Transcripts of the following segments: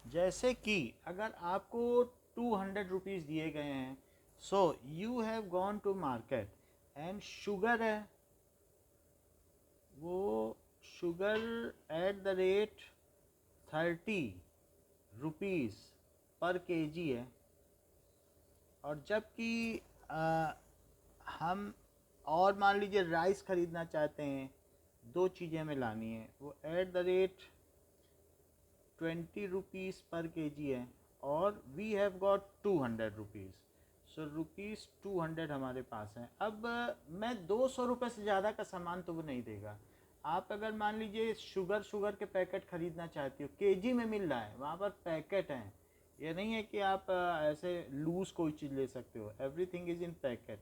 जैसे कि अगर आपको 200 रुपीज़ दिए गए हैं, so you have gone to market and sugar है, वो sugar at the rate 30 rupees पर केजी है। और जबकि हम और मान लीजिए राइस ख़रीदना चाहते हैं, दो चीज़ें हमें लानी है, वो एट द रेट 20 रुपीज़ पर केजी है, और we have got 200 rupees. So rupees 200 हमारे पास हैं। अब मैं 200 रुपये से ज़्यादा का सामान तो वो नहीं देगा। आप अगर मान लीजिए शुगर के पैकेट ख़रीदना चाहती हो, केजी में मिल रहा है, वहाँ पर पैकेट हैं। ये नहीं है कि आप ऐसे लूज़ कोई चीज़ ले सकते हो, everything is in packet.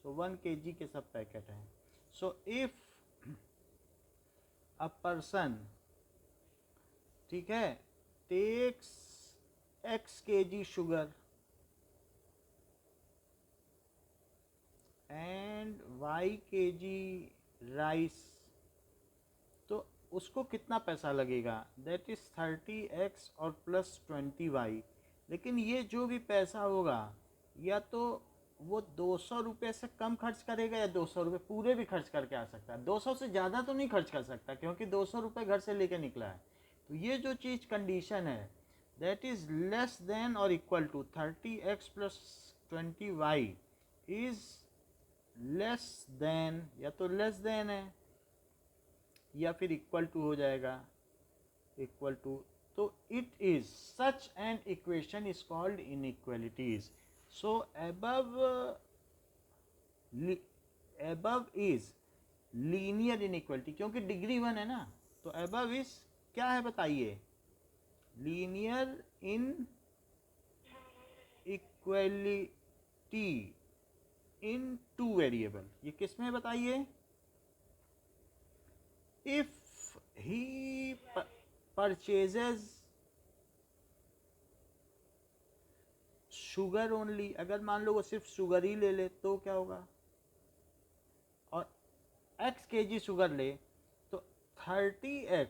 So 1 kg के सब पैकेट हैं। सो इफ़ अ पर्सन, ठीक है, takes x kg sugar and y kg rice, तो उसको कितना पैसा लगेगा? दैट इज़ 30x और प्लस 20y। लेकिन ये जो भी पैसा होगा, या तो वो 200 रुपये से कम खर्च करेगा, या 200 रुपये पूरे भी खर्च करके आ सकता है। 200 से ज़्यादा तो नहीं खर्च कर सकता, क्योंकि 200 रुपये घर से लेके निकला है। तो ये जो चीज़ कंडीशन है, दैट इज़ लेस देन और equal to 30x plus 20y is less than, या तो लेस देन है या फिर इक्वल टू हो जाएगा, इक्वल टू। तो it is such an equation is called inequalities. So above is linear inequality, क्योंकि डिग्री 1 है ना, तो एबव इज क्या है बताइए? Linear in equality in two variable. ये किस में बताइए? If he purchases sugar only, अगर मान लो वो सिर्फ शुगर ही ले ले तो क्या होगा? और x kg शुगर ले तो 30x,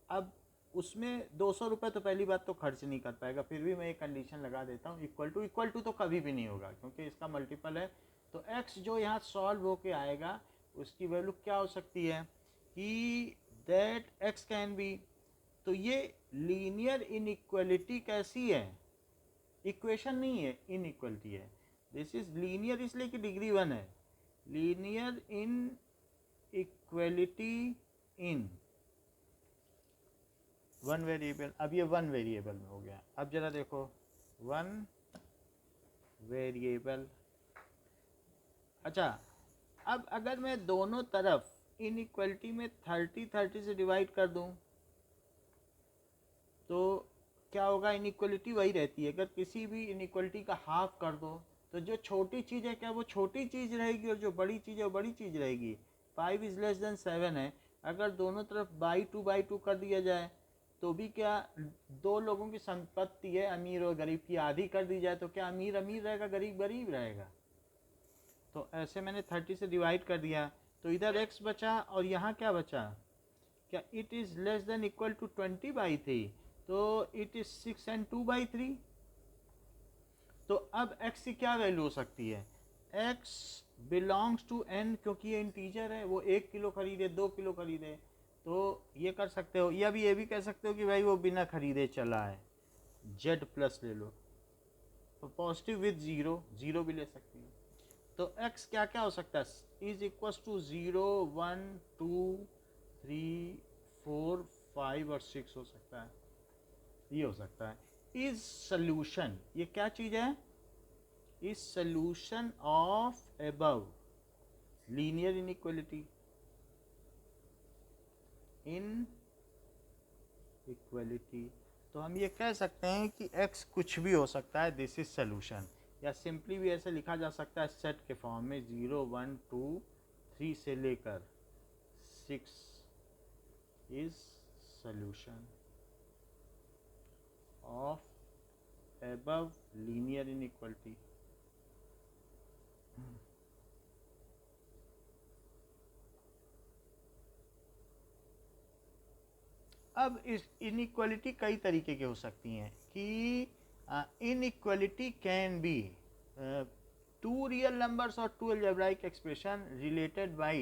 अब उसमें 200 रुपये तो पहली बात तो खर्च नहीं कर पाएगा। फिर भी मैं एक कंडीशन लगा देता हूँ, इक्वल टू तो कभी भी नहीं होगा, क्योंकि इसका मल्टीपल है। तो x जो यहाँ सॉल्व होके आएगा, उसकी वैल्यू क्या हो सकती है कि दैट x कैन बी। तो ये लीनियर इनइक्वालिटी कैसी है? इक्वेशन नहीं है, इनइक्वालिटी है। दिस इज लीनियर इसलिए कि डिग्री 1 है। Linear in equality in one variable. अब ये 1 वेरिएबल में हो गया। अब जरा देखो, 1 वेरिएबल। अच्छा, अब अगर मैं दोनों तरफ इनइक्वालिटी में 30 से डिवाइड कर दूं, तो क्या होगा? इनइक्वालिटी वही रहती है। अगर किसी भी इनइक्वालिटी का हाफ कर दो, तो जो छोटी चीज़ है क्या वो छोटी चीज़ रहेगी, और जो बड़ी चीज़ है वो बड़ी चीज़ रहेगी। 5 इज़ लेस देन 7 है। अगर दोनों तरफ बाई टू कर दिया जाए, तो भी क्या, दो लोगों की संपत्ति है, अमीर और गरीब की, आधी कर दी जाए तो क्या अमीर अमीर रहेगा, गरीब गरीब रहेगा? तो ऐसे मैंने 30 से डिवाइड कर दिया, तो इधर x बचा और यहाँ क्या बचा? क्या it is less than equal to 20/3? तो इट इज़ 6 and 2/3। तो अब x की क्या वैल्यू हो सकती है? x बिलोंग्स टू n, क्योंकि ये इंटीजर है। वो 1 किलो खरीदे, 2 किलो खरीदे, तो ये कर सकते हो। या भी ये भी कह सकते हो कि भाई वो बिना खरीदे चला है, z प्लस ले लो, तो पॉजिटिव विद ज़ीरो, ज़ीरो भी ले सकती हो। तो x क्या क्या हो सकता है? इज इक्वल टू 0, 1, 2, 3, 4, 5 और 6 हो सकता है। ये हो सकता है। इज सोल्यूशन, ये क्या चीज़ है? Is solution of above linear inequality in equality. तो हम ये कह सकते हैं कि x कुछ भी हो सकता है, दिस इज सोल्यूशन। या सिंपली भी ऐसे लिखा जा सकता है सेट के फॉर्म में, 0, 1, 2, 3 से लेकर 6 is solution of above linear inequality। अब इस इनइक्वालिटी कई तरीके की हो सकती हैं कि inequality can be two real numbers or two algebraic expression related by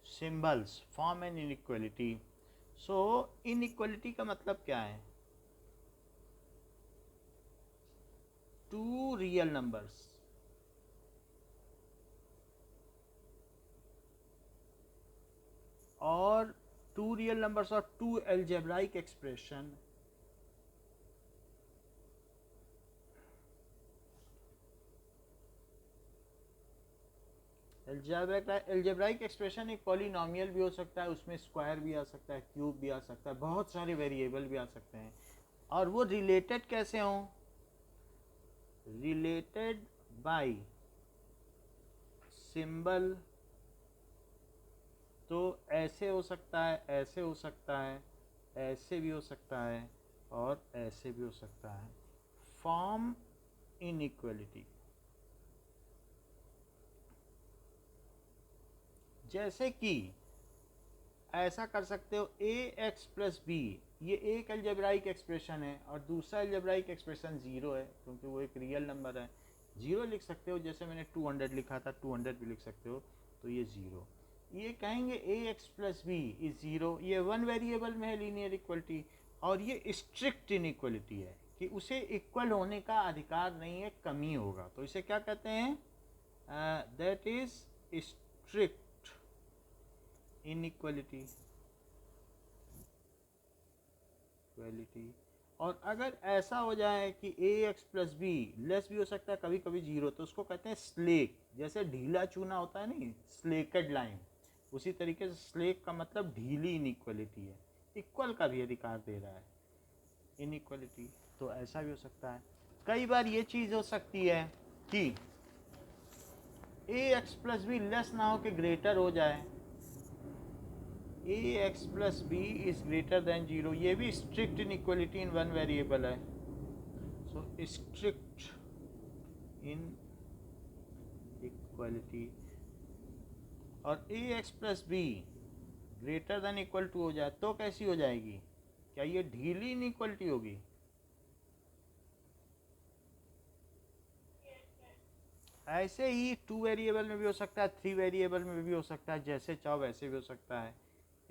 symbols form an inequality. So inequality का मतलब क्या है? Two real numbers or two real numbers or two algebraic expression algebraic expression एक polynomial भी हो सकता है, उसमें स्क्वायर भी आ सकता है, क्यूब भी आ सकता है, बहुत सारे वेरिएबल भी आ सकते हैं। और वो रिलेटेड कैसे हों? Related by symbol. तो ऐसे हो सकता है, ऐसे हो सकता है, ऐसे भी हो सकता है और ऐसे भी हो सकता है। Form inequality. जैसे कि ऐसा कर सकते हो ए एक्स प्लस बी, ये एक अलजेब्राइक एक्सप्रेशन है और दूसरा अलजेब्राइक एक्सप्रेशन ज़ीरो है क्योंकि वो एक रियल नंबर है। ज़ीरो लिख सकते हो, जैसे मैंने 200 लिखा था 200 भी लिख सकते हो, तो ये ज़ीरो। ये कहेंगे a x plus b is zero, ये वन वेरिएबल में है लीनियर इक्वलिटी। और ये स्ट्रिक्ट इनइक्वलिटी है कि उसे इक्वल होने का अधिकार नहीं है, कमी होगा, तो इसे क्या कहते हैं? That is strict inequality. और अगर ऐसा हो जाए कि a x plus b less भी हो सकता है, कभी कभी जीरो, तो उसको कहते हैं स्लेक। जैसे ढीला चूना होता है नहीं, स्लेकेड लाइन, उसी तरीके से स्लेक का मतलब ढीली इनइक्वलिटी है, इक्वल का भी अधिकार दे रहा है इनइक्वलिटी। तो ऐसा भी हो सकता है। कई बार ये चीज़ हो सकती है कि a x plus b less ना हो के ग्रेटर हो जाए, a x plus b is greater than zero, ये भी strict inequality in one variable है। So strict inequality. और a x plus b greater than equal to हो जाए तो कैसी हो जाएगी? क्या ये ढीली इनइक्वलिटी होगी? ऐसे ही टू वेरिएबल में भी हो सकता है, थ्री वेरिएबल में भी हो सकता है, जैसे चाहो वैसे भी हो सकता है।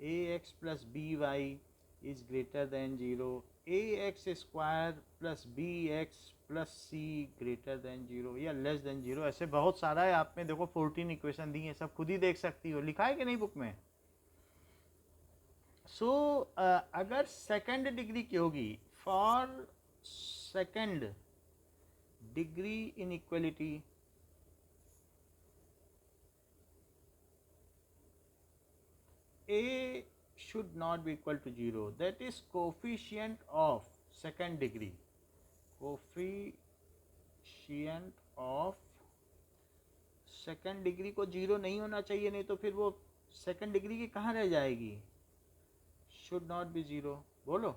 A x plus b y is greater than zero, a x square plus b x plus c greater than zero या लेस देन जीरो। ऐसे बहुत सारा है, आप में देखो 14 इक्वेशन दी है, सब खुद ही देख सकती हो, लिखा है कि नहीं बुक में। सो अगर सेकंड डिग्री की होगी, for second degree inequality, a should not be equal to 0, that is coefficient of second degree, coefficient of second degree को जीरो नहीं होना चाहिए, नहीं तो फिर वो सेकेंड डिग्री की कहाँ रह जाएगी? Should not be zero. बोलो।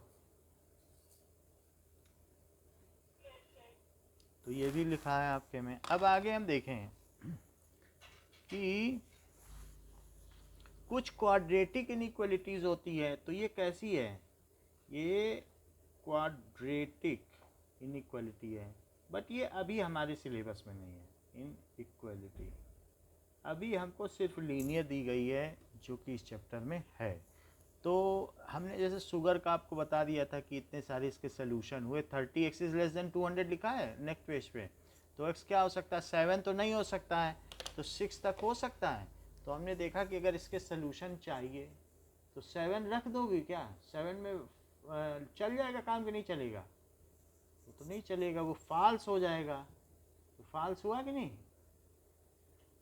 तो ये भी लिखा है आपके में। अब आगे हम देखें कि कुछ क्वाड्रेटिक इनइक्वलिटीज़ होती है, तो ये कैसी है? ये क्वाड्रेटिक इनइक्वलिटी है, बट ये अभी हमारे सिलेबस में नहीं है इनइक्वलिटी। अभी हमको सिर्फ लीनियर दी गई है जो कि इस चैप्टर में है। तो हमने जैसे शुगर का आपको बता दिया था कि इतने सारे इसके सोल्यूशन हुए। 30x इज लेस देन 200 लिखा है नेक्स्ट पेज पे, तो x क्या हो सकता है? 7 तो नहीं हो सकता है, तो 6 तक हो सकता है। तो हमने देखा कि अगर इसके सोल्यूशन चाहिए तो 7 रख दोगे क्या? 7 में चल जाएगा काम कि नहीं चलेगा? वो तो नहीं चलेगा, वो फॉल्स हो जाएगा। तो फॉल्स हुआ कि नहीं?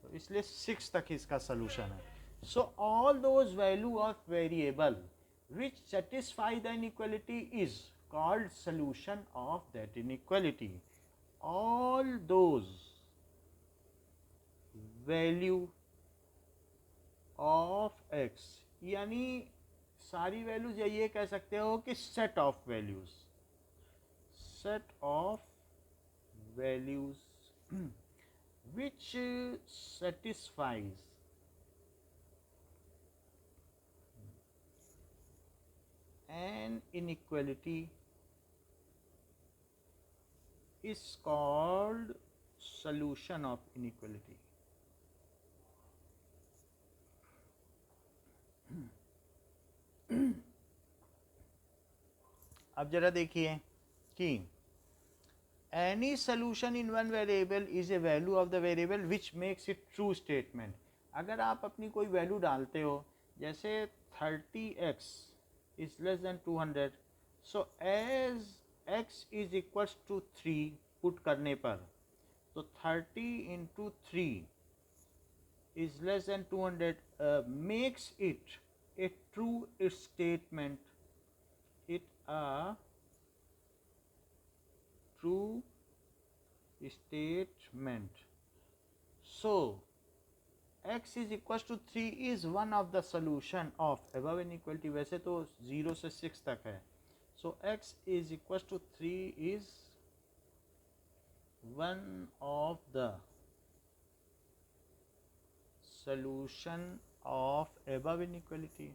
तो इसलिए 6 तक इसका सोल्यूशन है। So all those value of variable which satisfy the inequality is called solution of that inequality. All those value of x, यानी सारी वैल्यूज, या ये कह सकते हो कि set of values, set of values which satisfies an inequality is called solution of inequality. अब जरा देखिए कि any solution in one variable is a value of the variable which makes it true statement. अगर आप अपनी कोई value डालते हो, जैसे 30x is less than 200, so as x is equals to 3 put करने पर, तो 30 into 3 is less than 200 makes it a true statement, it a true statement. So x is equals to 3 is one of the solution of above inequality. वैसे तो 0 से 6 तक है, so x is equals to 3 is one of the solution of above inequality.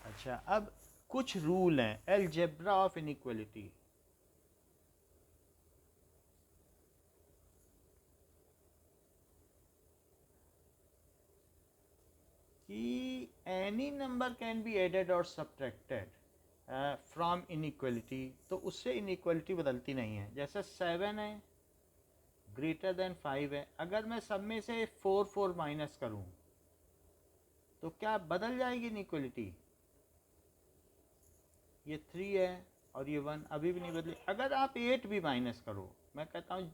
अच्छा, अब कुछ rule हैं algebra of inequality. कि any number can be added और सब्ट्रैक्टेड फ्रॉम इनइक्वालिटी, तो उससे इनइक्वालिटी बदलती नहीं है. जैसे 7 है ग्रेटर देन 5 है, अगर मैं सब में से 4 माइनस करूं तो क्या बदल जाएगी इनइक्वालिटी? ये 3 है और ये 1, अभी भी नहीं बदली. अगर आप 8 भी माइनस करो, मैं कहता हूँ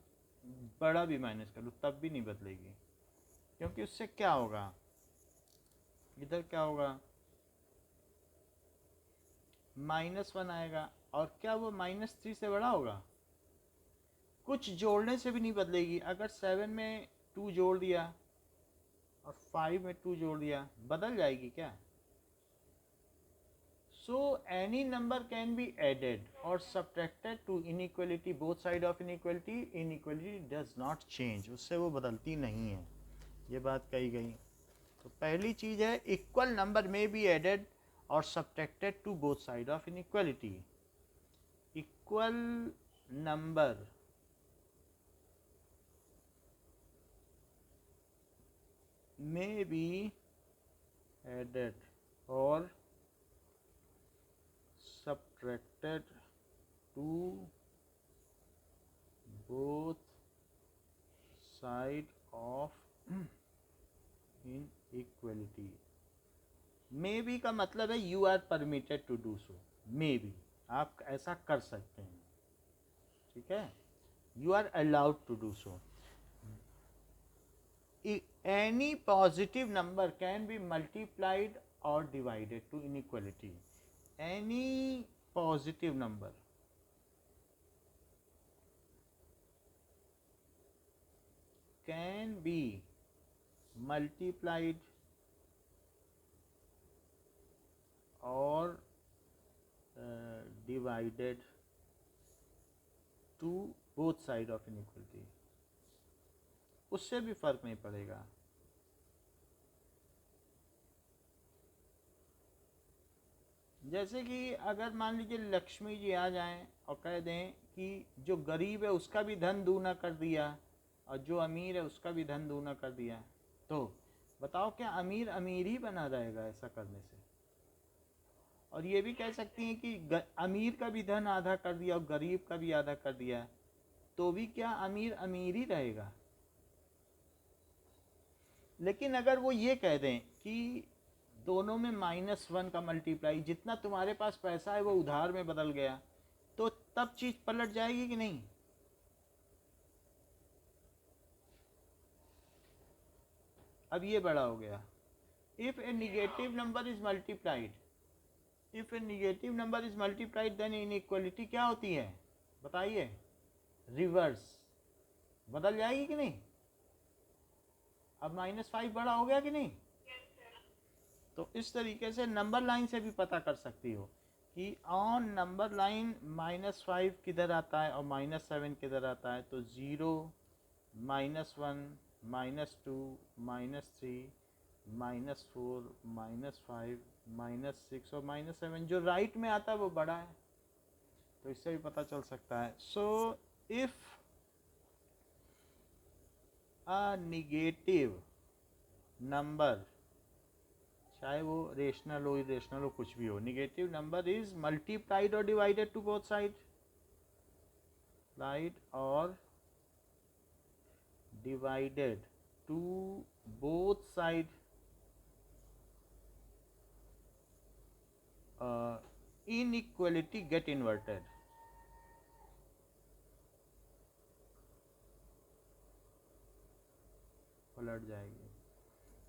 बड़ा भी माइनस करो, तब भी नहीं बदलेगी, क्योंकि उससे क्या होगा, इधर क्या होगा, -1 आएगा. और क्या वो -3 से बड़ा होगा? कुछ जोड़ने से भी नहीं बदलेगी. अगर 7 में 2 जोड़ दिया और 5 में 2 जोड़ दिया, बदल जाएगी क्या? So any number can be added or subtracted to inequality, both side of inequality. Inequality does not change, उससे वो बदलती नहीं है. ये बात कही गई. तो पहली चीज़ है equal number may be added और subtracted to both side of inequality. Equal number may be added और subtracted to both side of inequality. May be का मतलब है you are permitted to do so. May be आप ऐसा कर सकते हैं, ठीक है, you are allowed to do so. Any positive number can be multiplied और divided to inequality. Any positive number can be multiplied or divided to both side of inequality. उससे भी फर्क नहीं पड़ेगा. जैसे कि अगर मान लीजिए लक्ष्मी जी आ जाएं और कह दें कि जो गरीब है उसका भी धन दूना कर दिया और जो अमीर है उसका भी धन दूना कर दिया, तो बताओ क्या अमीर अमीर ही बना रहेगा ऐसा करने से? और ये भी कह सकती हैं कि अमीर का भी धन आधा कर दिया और गरीब का भी आधा कर दिया, तो भी क्या अमीर अमीर ही रहेगा? लेकिन अगर वो ये कह दें कि दोनों में -1 का मल्टीप्लाई, जितना तुम्हारे पास पैसा है वो उधार में बदल गया, तो तब चीज पलट जाएगी कि नहीं? अब ये बड़ा हो गया. If a negative number is multiplied, if a negative number is multiplied then inequality क्या होती है बताइए? रिवर्स. बदल जाएगी कि नहीं? अब -5 बड़ा हो गया कि नहीं? तो इस तरीके से नंबर लाइन से भी पता कर सकती हो कि ऑन नंबर लाइन -5 किधर आता है और -7 किधर आता है. तो 0, -1, -2, -3, -4, -5, -6 और -7, जो राइट में आता है वो बड़ा है, तो इससे भी पता चल सकता है। So if a negative number, चाहे वो रेशनल हो इरेशनल हो कुछ भी हो, निगेटिव नंबर इज मल्टीप्लाइड और divided to both side, right, और divided to both side, inequality get inverted। पलट जाएगी।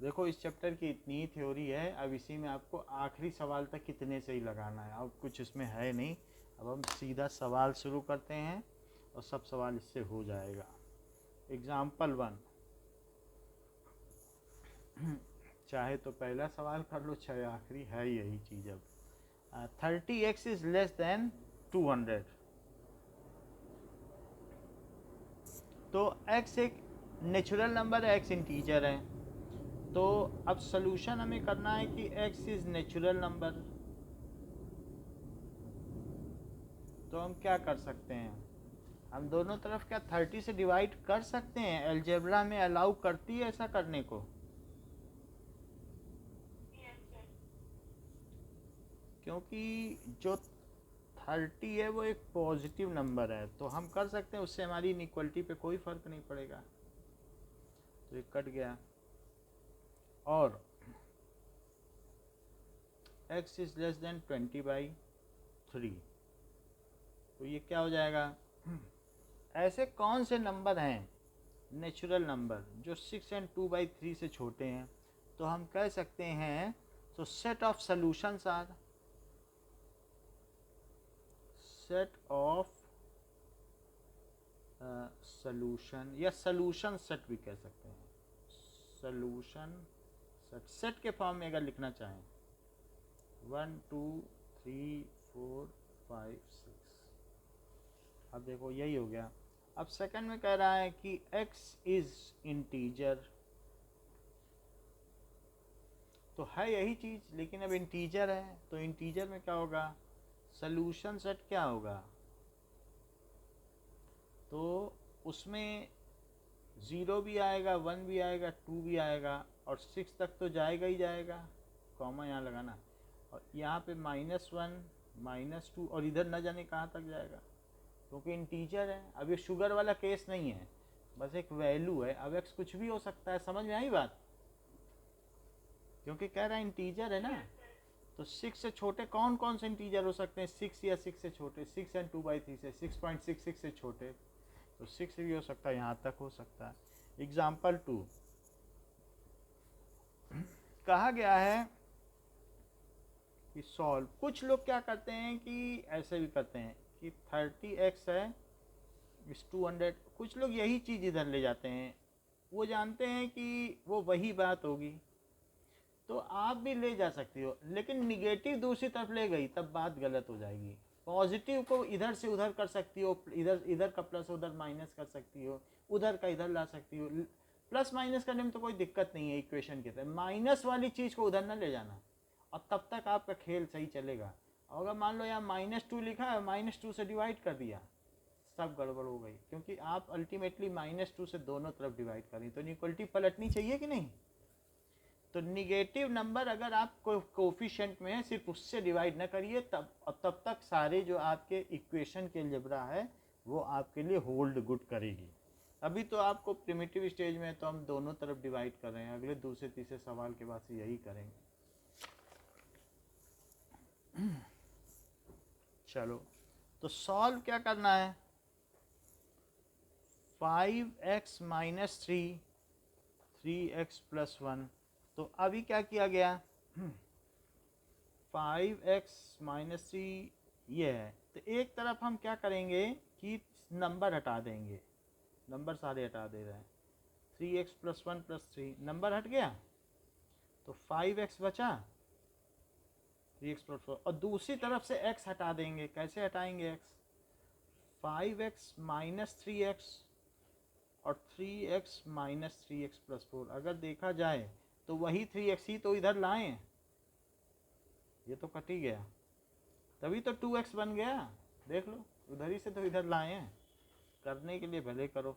देखो इस चैप्टर की इतनी थ्योरी है, अब इसी में आपको आखिरी सवाल तक कितने सही लगाना है, अब कुछ इसमें है नहीं। अब हम सीधा सवाल शुरू करते हैं और सब सवाल इससे हो जाएगा। एग्जाम्पल 1, चाहे तो पहला सवाल कर लो चाहे आखिरी, है यही चीज़। अब 30x इज लेस देन 200, तो x एक नेचुरल नंबर है, x इंटीजर है, तो अब सोल्यूशन हमें करना है कि x इज नेचुरल नंबर। तो हम क्या कर सकते हैं, हम दोनों तरफ क्या 30 से डिवाइड कर सकते हैं, अलजेब्रा में अलाउ करती है ऐसा करने को। क्योंकि जो 30 है वो एक पॉजिटिव नंबर है, तो हम कर सकते हैं, उससे हमारी इनइक्वलिटी पे कोई फर्क नहीं पड़ेगा। तो ये कट गया, और x इज लेस देन 20/3, तो ये क्या हो जाएगा, ऐसे कौन से नंबर हैं नेचुरल नंबर जो 6 और 2/3 से छोटे हैं, तो हम कह सकते हैं, तो set of solutions are, set of solution या सॉल्यूशन सेट भी कह सकते हैं, सॉल्यूशन सेट, सेट के फॉर्म में अगर लिखना चाहें 1 2 3 4 5 6। अब देखो यही हो गया। अब सेकंड में कह रहा है कि x इज इंटीजर, तो है यही चीज़, लेकिन अब इंटीजर है, तो इंटीजर में क्या होगा, सॉल्यूशन सेट क्या होगा, तो उसमें 0 भी आएगा, 1 भी आएगा, 2 भी आएगा, और 6 तक तो जाएगा ही जाएगा, कॉमा यहाँ लगाना, और यहाँ पे -1 -2, और इधर न जाने कहाँ तक जाएगा, क्योंकि इंटीजर है। अब ये शुगर वाला केस नहीं है, बस एक वैल्यू है, अब x कुछ भी हो सकता है, समझ में आई बात, क्योंकि कह रहा है इंटीजर है ना, तो 6 से छोटे कौन कौन से इंटीजर हो सकते हैं, 6 या 6 से छोटे, 6 और 2/3 से, 6.66 से छोटे, तो 6 भी हो सकता है, यहाँ तक हो सकता है। एग्जाम्पल 2 कहा गया है कि सॉल्व, कुछ लोग क्या करते हैं कि ऐसे भी करते हैं कि 30x है इस 200, कुछ लोग यही चीज़ इधर ले जाते हैं, वो जानते हैं कि वो वही बात होगी, तो आप भी ले जा सकती हो, लेकिन निगेटिव दूसरी तरफ ले गई तब बात गलत हो जाएगी। पॉजिटिव को इधर से उधर कर सकती हो, इधर इधर का प्लस उधर माइनस कर सकती हो, उधर का इधर ला सकती हो, प्लस माइनस करने में तो कोई दिक्कत नहीं है, इक्वेशन के तरह माइनस वाली चीज़ को उधर ना ले जाना, और तब तक आपका खेल सही चलेगा। और अगर मान लो यहाँ -2 लिखा है, -2 से डिवाइड कर दिया, सब गड़बड़ हो गई, क्योंकि आप अल्टीमेटली -2 से दोनों तरफ डिवाइड करें, तो इक्वलिटी पलटनी चाहिए कि नहीं। तो निगेटिव नंबर अगर आप कोफिशिएंट में है, सिर्फ उससे डिवाइड ना करिए, तब तक सारे जो आपके इक्वेशन के अलजेब्रा है वो आपके लिए होल्ड गुड करेगी। अभी तो आपको प्रिमिटिव स्टेज में है, तो हम दोनों तरफ डिवाइड कर रहे हैं, अगले दूसरे तीसरे सवाल के बाद से यही करेंगे। चलो, तो सॉल्व क्या करना है, 5x - 3 3x + 1, तो अभी क्या किया गया, 5x - 3 ये है, तो एक तरफ हम क्या करेंगे कि नंबर हटा देंगे, नंबर सारे हटा दे रहे हैं, 3x + 1 + 3 नंबर हट गया, तो 5x बचा, 3x + 4, और दूसरी तरफ से x हटा देंगे, कैसे हटाएंगे x, 5x - 3x, और 3x माइनस 3x प्लस 4, अगर देखा जाए तो वही 3x ही तो इधर लाए हैं, ये तो कट ही गया, तभी तो 2x बन गया। देख लो, उधर ही से तो इधर लाए हैं, करने के लिए भले करो।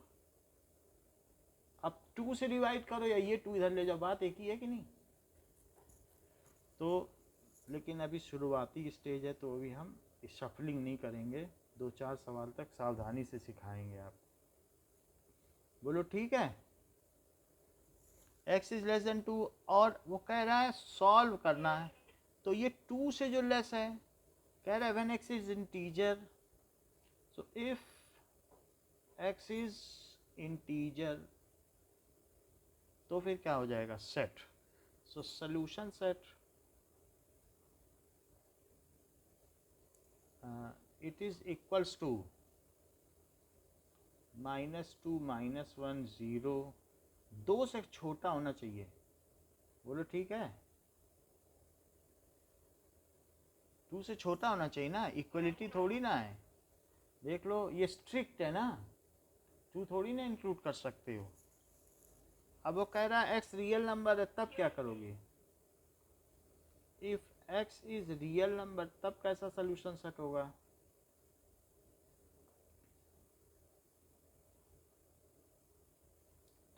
अब 2 से डिवाइड करो या ये 2 इधर ले जाओ, बात एक ही है कि नहीं। तो लेकिन अभी शुरुआती स्टेज है, तो अभी हम शफलिंग नहीं करेंगे, 2-4 सवाल तक सावधानी से सिखाएंगे आप। बोलो ठीक है। x इज लेस देन 2, और वो कह रहा है सॉल्व करना है, तो ये 2 से जो लेस है, कह रहा है when x is integer, so if x is integer तो फिर क्या हो जाएगा, set. So solution set it is equals to -2 -1 0, 2 से छोटा होना चाहिए। बोलो ठीक है, 2 से छोटा होना चाहिए ना, इक्वलिटी थोड़ी ना है। देख लो ये स्ट्रिक्ट है ना, 2 थोड़ी ना इंक्लूड कर सकते हो। अब वो कह रहा है x रियल नंबर है, तब क्या करोगे, if x is real number, तब कैसा सोल्यूशन सेट होगा।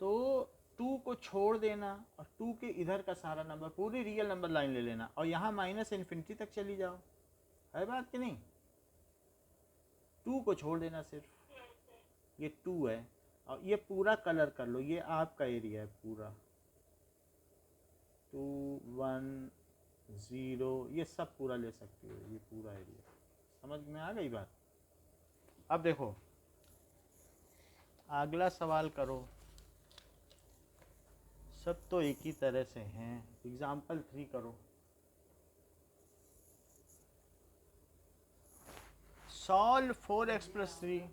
तो 2 को छोड़ देना और 2 के इधर का सारा नंबर, पूरी रियल नंबर लाइन ले लेना, और यहाँ माइनस इन्फिनिटी तक चली जाओ, है बात कि नहीं। 2 को छोड़ देना सिर्फ, ये 2 है, और ये पूरा कलर कर लो, ये आपका एरिया है पूरा, 2 1 0, ये सब पूरा ले सकते हो, ये पूरा एरिया। समझ में आ गई बात। अब देखो अगला सवाल करो, सब तो एक ही तरह से हैं। एग्जाम्पल 3 करो, सॉल्व 4x + 3।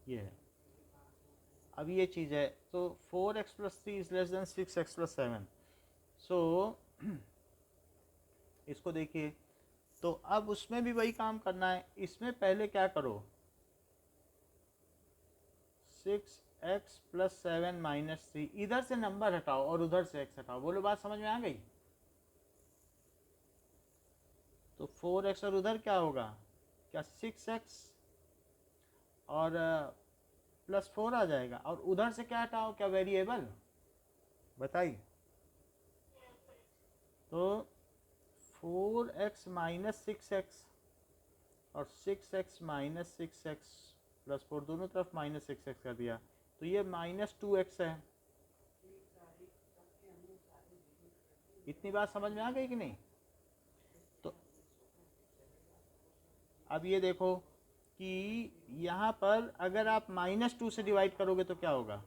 ये है, अब ये चीज़ है, तो 4x + 3 is less then 6x + 7। सो इसको देखिए, तो अब उसमें भी वही काम करना है। इसमें पहले क्या करो, 6x + 7 - 3, इधर से नंबर हटाओ और उधर से x हटाओ। बोलो बात समझ में आ गई। तो 4x और उधर क्या होगा, क्या 6x और +4 आ जाएगा, और उधर से क्या हटाओ, क्या वेरिएबल, बताइए। तो 4x - 6x और 6x - 6x + 4, दोनों तरफ -6x कर दिया, तो ये -2x है। इतनी बात समझ में आ गई कि नहीं। तो अब ये देखो कि यहाँ पर अगर आप -2 से डिवाइड करोगे तो क्या होगा,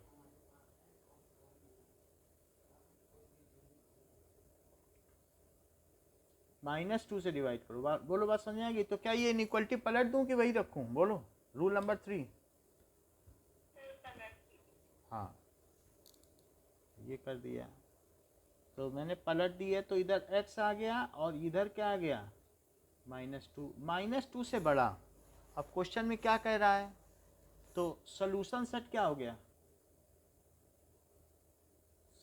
-2 से डिवाइड करो। बोलो बात समझ में आएगी। तो क्या ये इनइक्वलिटी पलट दूं कि वही रखूं, बोलो रूल नंबर 3। हाँ ये कर दिया, तो मैंने पलट दिया, तो इधर x आ गया और इधर क्या आ गया, -2। -2 से बड़ा। अब क्वेश्चन में क्या कह रहा है, तो सोल्यूशन सेट क्या हो गया,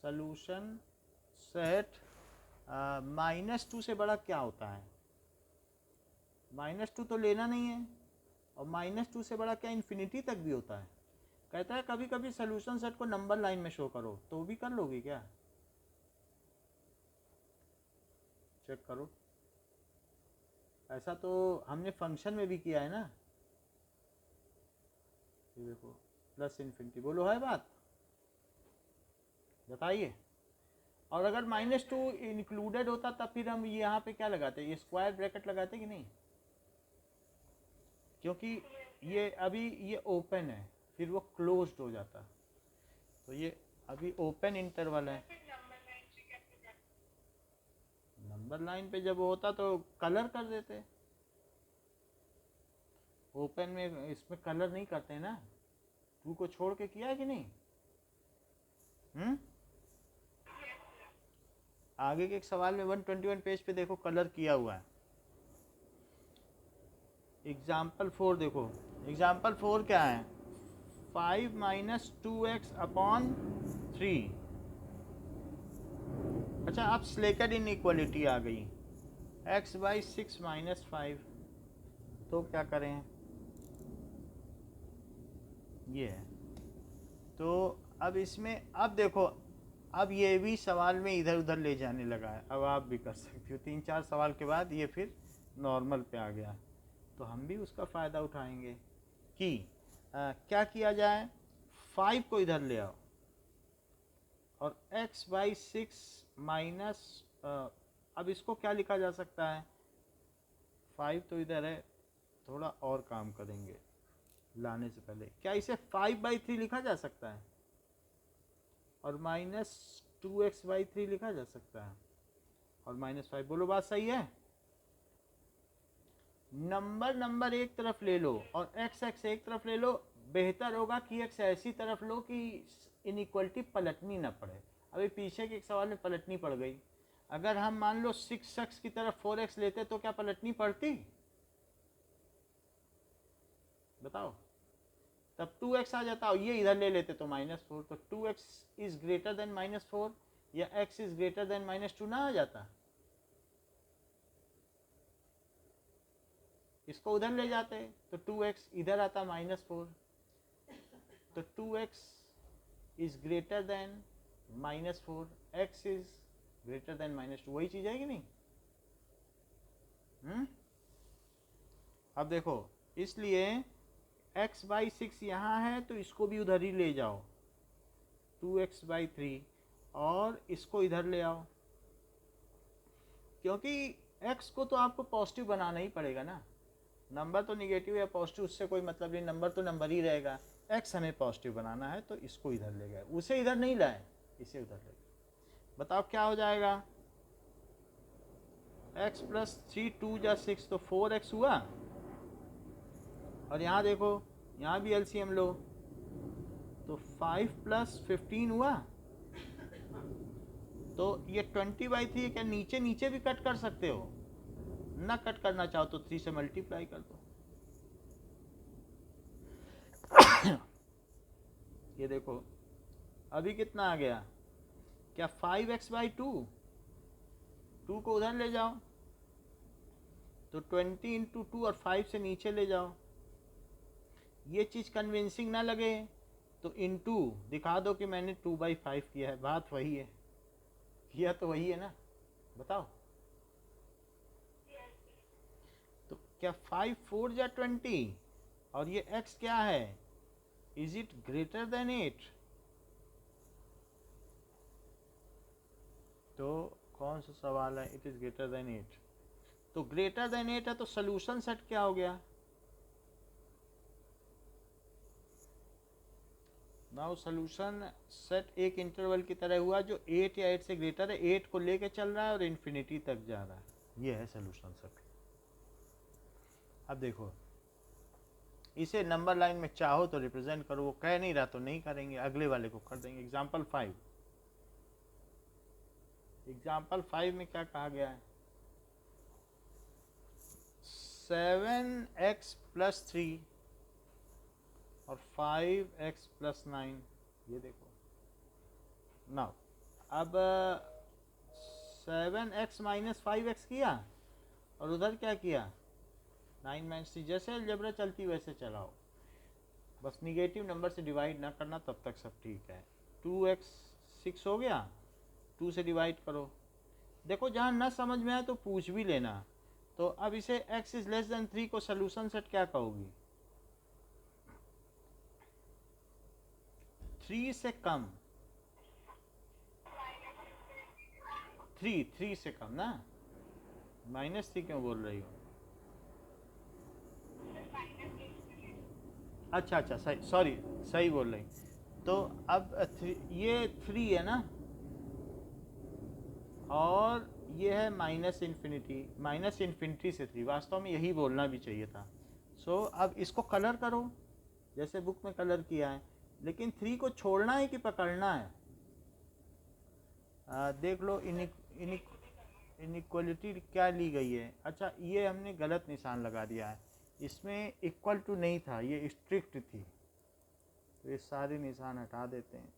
सोल्यूशन सेट -2 से बड़ा क्या होता है, -2 तो लेना नहीं है, और -2 से बड़ा क्या इन्फिनिटी तक भी होता है। कहता है कभी कभी सोल्यूशन सेट को नंबर लाइन में शो करो, तो भी कर लोगे क्या, चेक करो। ऐसा तो हमने फंक्शन में भी किया है ना, ये देखो +∞। बोलो है बात, बताइए। और अगर -2 इंक्लूडेड होता तब फिर हम यहाँ पे क्या लगाते, ये स्क्वायर ब्रैकेट लगाते कि नहीं, क्योंकि ये अभी ये ओपन है, फिर वो क्लोज्ड हो जाता, तो ये अभी ओपन इंटरवल है। नंबर लाइन पे जब होता तो कलर कर देते, ओपन में इसमें कलर नहीं करते ना, 2 को छोड़ के किया है कि नहीं। आगे के एक सवाल में 121 पेज पे देखो कलर किया हुआ है। एग्जाम्पल 4 देखो, एग्जाम्पल 4 क्या है, 5 माइनस 2x अपॉन 3। अच्छा, अब स्लेकेड इनइक्वालिटी आ गई, x बाई 6 माइनस 5, तो क्या करें, ये है। तो अब इसमें, अब देखो, अब ये भी सवाल में इधर उधर ले जाने लगा है, अब आप भी कर सकते हो। 3-4 सवाल के बाद ये फिर नॉर्मल पे आ गया, तो हम भी उसका फ़ायदा उठाएंगे कि क्या किया जाए, 5 को इधर ले आओ और x बाई 6 माइनस, अब इसको क्या लिखा जा सकता है, 5 तो इधर है, थोड़ा और काम करेंगे लाने से पहले। क्या इसे 5/3 लिखा जा सकता है और माइनस 2x/3 लिखा जा सकता है और -5, बोलो बात सही है। नंबर एक तरफ ले लो और x एक तरफ ले लो, बेहतर होगा कि x ऐसी तरफ लो कि इनइक्वलिटी पलटनी ना पड़े। अभी पीछे के एक सवाल में पलटनी पड़ गई, अगर हम मान लो 6x की तरफ 4x लेते तो क्या पलटनी पड़ती, बताओ, तब 2x आ जाता, और ये इधर ले लेते तो -4, तो 2x इज ग्रेटर देन -4 या x इज ग्रेटर देन -2 ना आ जाता। इसको उधर ले जाते तो 2x इधर आता -4, तो 2x is greater then -4, x is greater then -2, वही चीज है कि नहीं। अब देखो, इसलिए x बाई 6 यहाँ है तो इसको भी उधर ही ले जाओ, 2x/3, और इसको इधर ले आओ, क्योंकि x को तो आपको पॉजिटिव बनाना ही पड़ेगा ना, नंबर तो निगेटिव या पॉजिटिव उससे कोई मतलब नहीं, नंबर तो नंबर ही रहेगा, x हमें पॉजिटिव बनाना है तो इसको इधर ले गए, उसे इधर नहीं लाए, इसे उधर ले गए। बताओ क्या हो जाएगा, x प्लस 3 2 जा 6 तो 4x हुआ, और यहाँ देखो यहाँ भी एलसीएम लो तो 5 प्लस 15 हुआ, तो ये 20/3 क्या नीचे नीचे भी कट कर सकते हो, ना कट करना चाहो तो 3 से मल्टीप्लाई कर दो। ये देखो अभी कितना आ गया, क्या 5x/2, 2 को उधर ले जाओ तो 20 × 2 और 5 से नीचे ले जाओ, ये चीज़ कन्विंसिंग ना लगे तो इनटू दिखा दो कि मैंने 2/5 किया है, बात वही है, किया तो वही है ना, बताओ। तो क्या 5 4 जा 20 और ये x क्या है, इज इट ग्रेटर देन 8, तो कौन सा सवाल है, इट इज ग्रेटर देन 8, तो ग्रेटर देन 8 है तो सोल्यूशन सेट क्या हो गया, नाउ सोल्यूशन सेट एक इंटरवल की तरह हुआ जो 8 या 8 से ग्रेटर है, 8 को लेके चल रहा है और इन्फिनिटी तक जा रहा है, ये है सोल्यूशन सेट। अब देखो इसे नंबर लाइन में चाहो तो रिप्रेजेंट करो, वो कह नहीं रहा तो नहीं करेंगे, अगले वाले को कर देंगे। एग्जाम्पल 5, एग्जाम्पल 5 में क्या कहा गया है, 7x + 3 और 5x + 9, ये देखो नाउ, अब 7x - 5x किया और उधर क्या किया 9 - 3, जैसे अलजेब्रा चलती वैसे चलाओ, बस निगेटिव नंबर से डिवाइड ना करना, तब तक सब ठीक है। 2x 6 हो गया, 2 से डिवाइड करो, देखो जहाँ ना समझ में आए तो पूछ भी लेना। तो अब इसे x इज लेस देन 3 को सोल्यूशन सेट क्या कहोगी, 3 से कम, 3 से कम ना, -3 क्यों बोल रही हो, अच्छा सही, सॉरी सही बोल रही, तो अब ये 3 है ना, और ये है -∞ से 3, वास्तव में यही बोलना भी चाहिए था। सो अब इसको कलर करो जैसे बुक में कलर किया है, लेकिन 3 को छोड़ना है कि पकड़ना है, देख लो इनइक्वलिटी क्या ली गई है? अच्छा, ये हमने गलत निशान लगा दिया है, इसमें इक्वल टू नहीं था, ये स्ट्रिक्ट थी। तो ये सारे निशान हटा देते हैं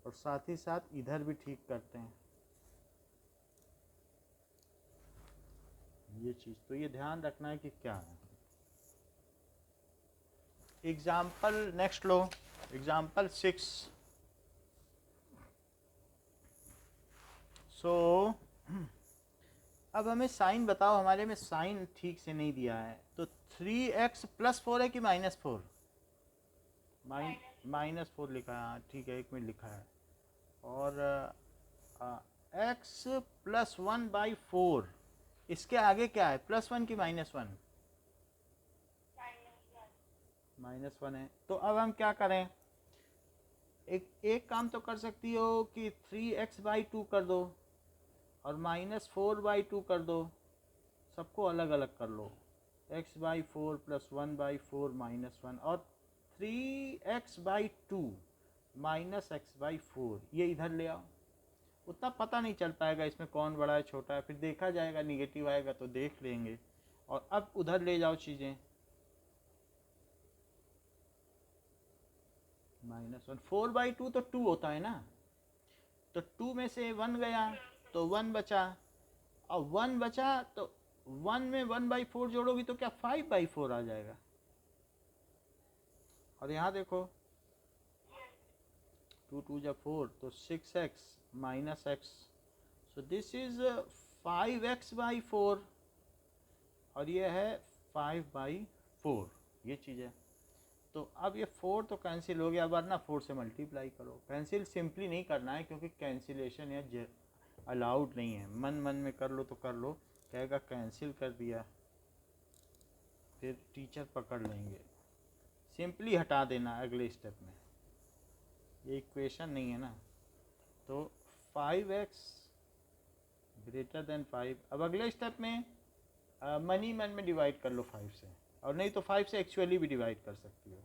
और साथ ही साथ इधर भी ठीक करते हैं ये चीज़। तो ये ध्यान रखना है कि क्या है। एग्जाम्पल नेक्स्ट लो, एग्जाम्पल 6। सो अब हमें साइन बताओ, हमारे में साइन ठीक से नहीं दिया है। तो 3x + 4 है कि -4? -4 लिखा है, ठीक है, 1 मिनट लिखा है। और x + 1/4, इसके आगे क्या है, +1 कि -1? -1 है। तो अब हम क्या करें, एक काम तो कर सकती हो कि 3x/2 कर दो और -4/2 कर दो, सबको अलग अलग कर लो। x/4 + 1/4 -1 और 3x/2 -x/4, ये इधर ले आओ। उतना पता नहीं चल पाएगा इसमें कौन बड़ा है छोटा है, फिर देखा जाएगा, निगेटिव आएगा तो देख लेंगे। और अब उधर ले जाओ चीज़ें, -1 4/2 तो 2 होता है ना, तो 2 में से 1 गया तो 1 बचा, और 1 बचा तो 1 में 1/4 जोड़ोगी तो क्या 5/4 आ जाएगा। और यहाँ देखो 2 2 जा 4, तो 6x -x, so this is 5x/4 और ये है 5/4, ये चीज़ है। तो अब ये 4 तो कैंसिल हो गया, वरना 4 से मल्टीप्लाई करो। कैंसिल सिंपली नहीं करना है क्योंकि कैंसिलेशन या अलाउड नहीं है, मन मन में कर लो तो कर लो, कहेगा कैंसिल कर दिया, फिर टीचर पकड़ लेंगे। सिंपली हटा देना अगले स्टेप में, ये इक्वेशन नहीं है ना। तो 5x > 5। अब अगले स्टेप में मनी मन में डिवाइड कर लो 5 से, और नहीं तो 5 से एक्चुअली भी डिवाइड कर सकती हो।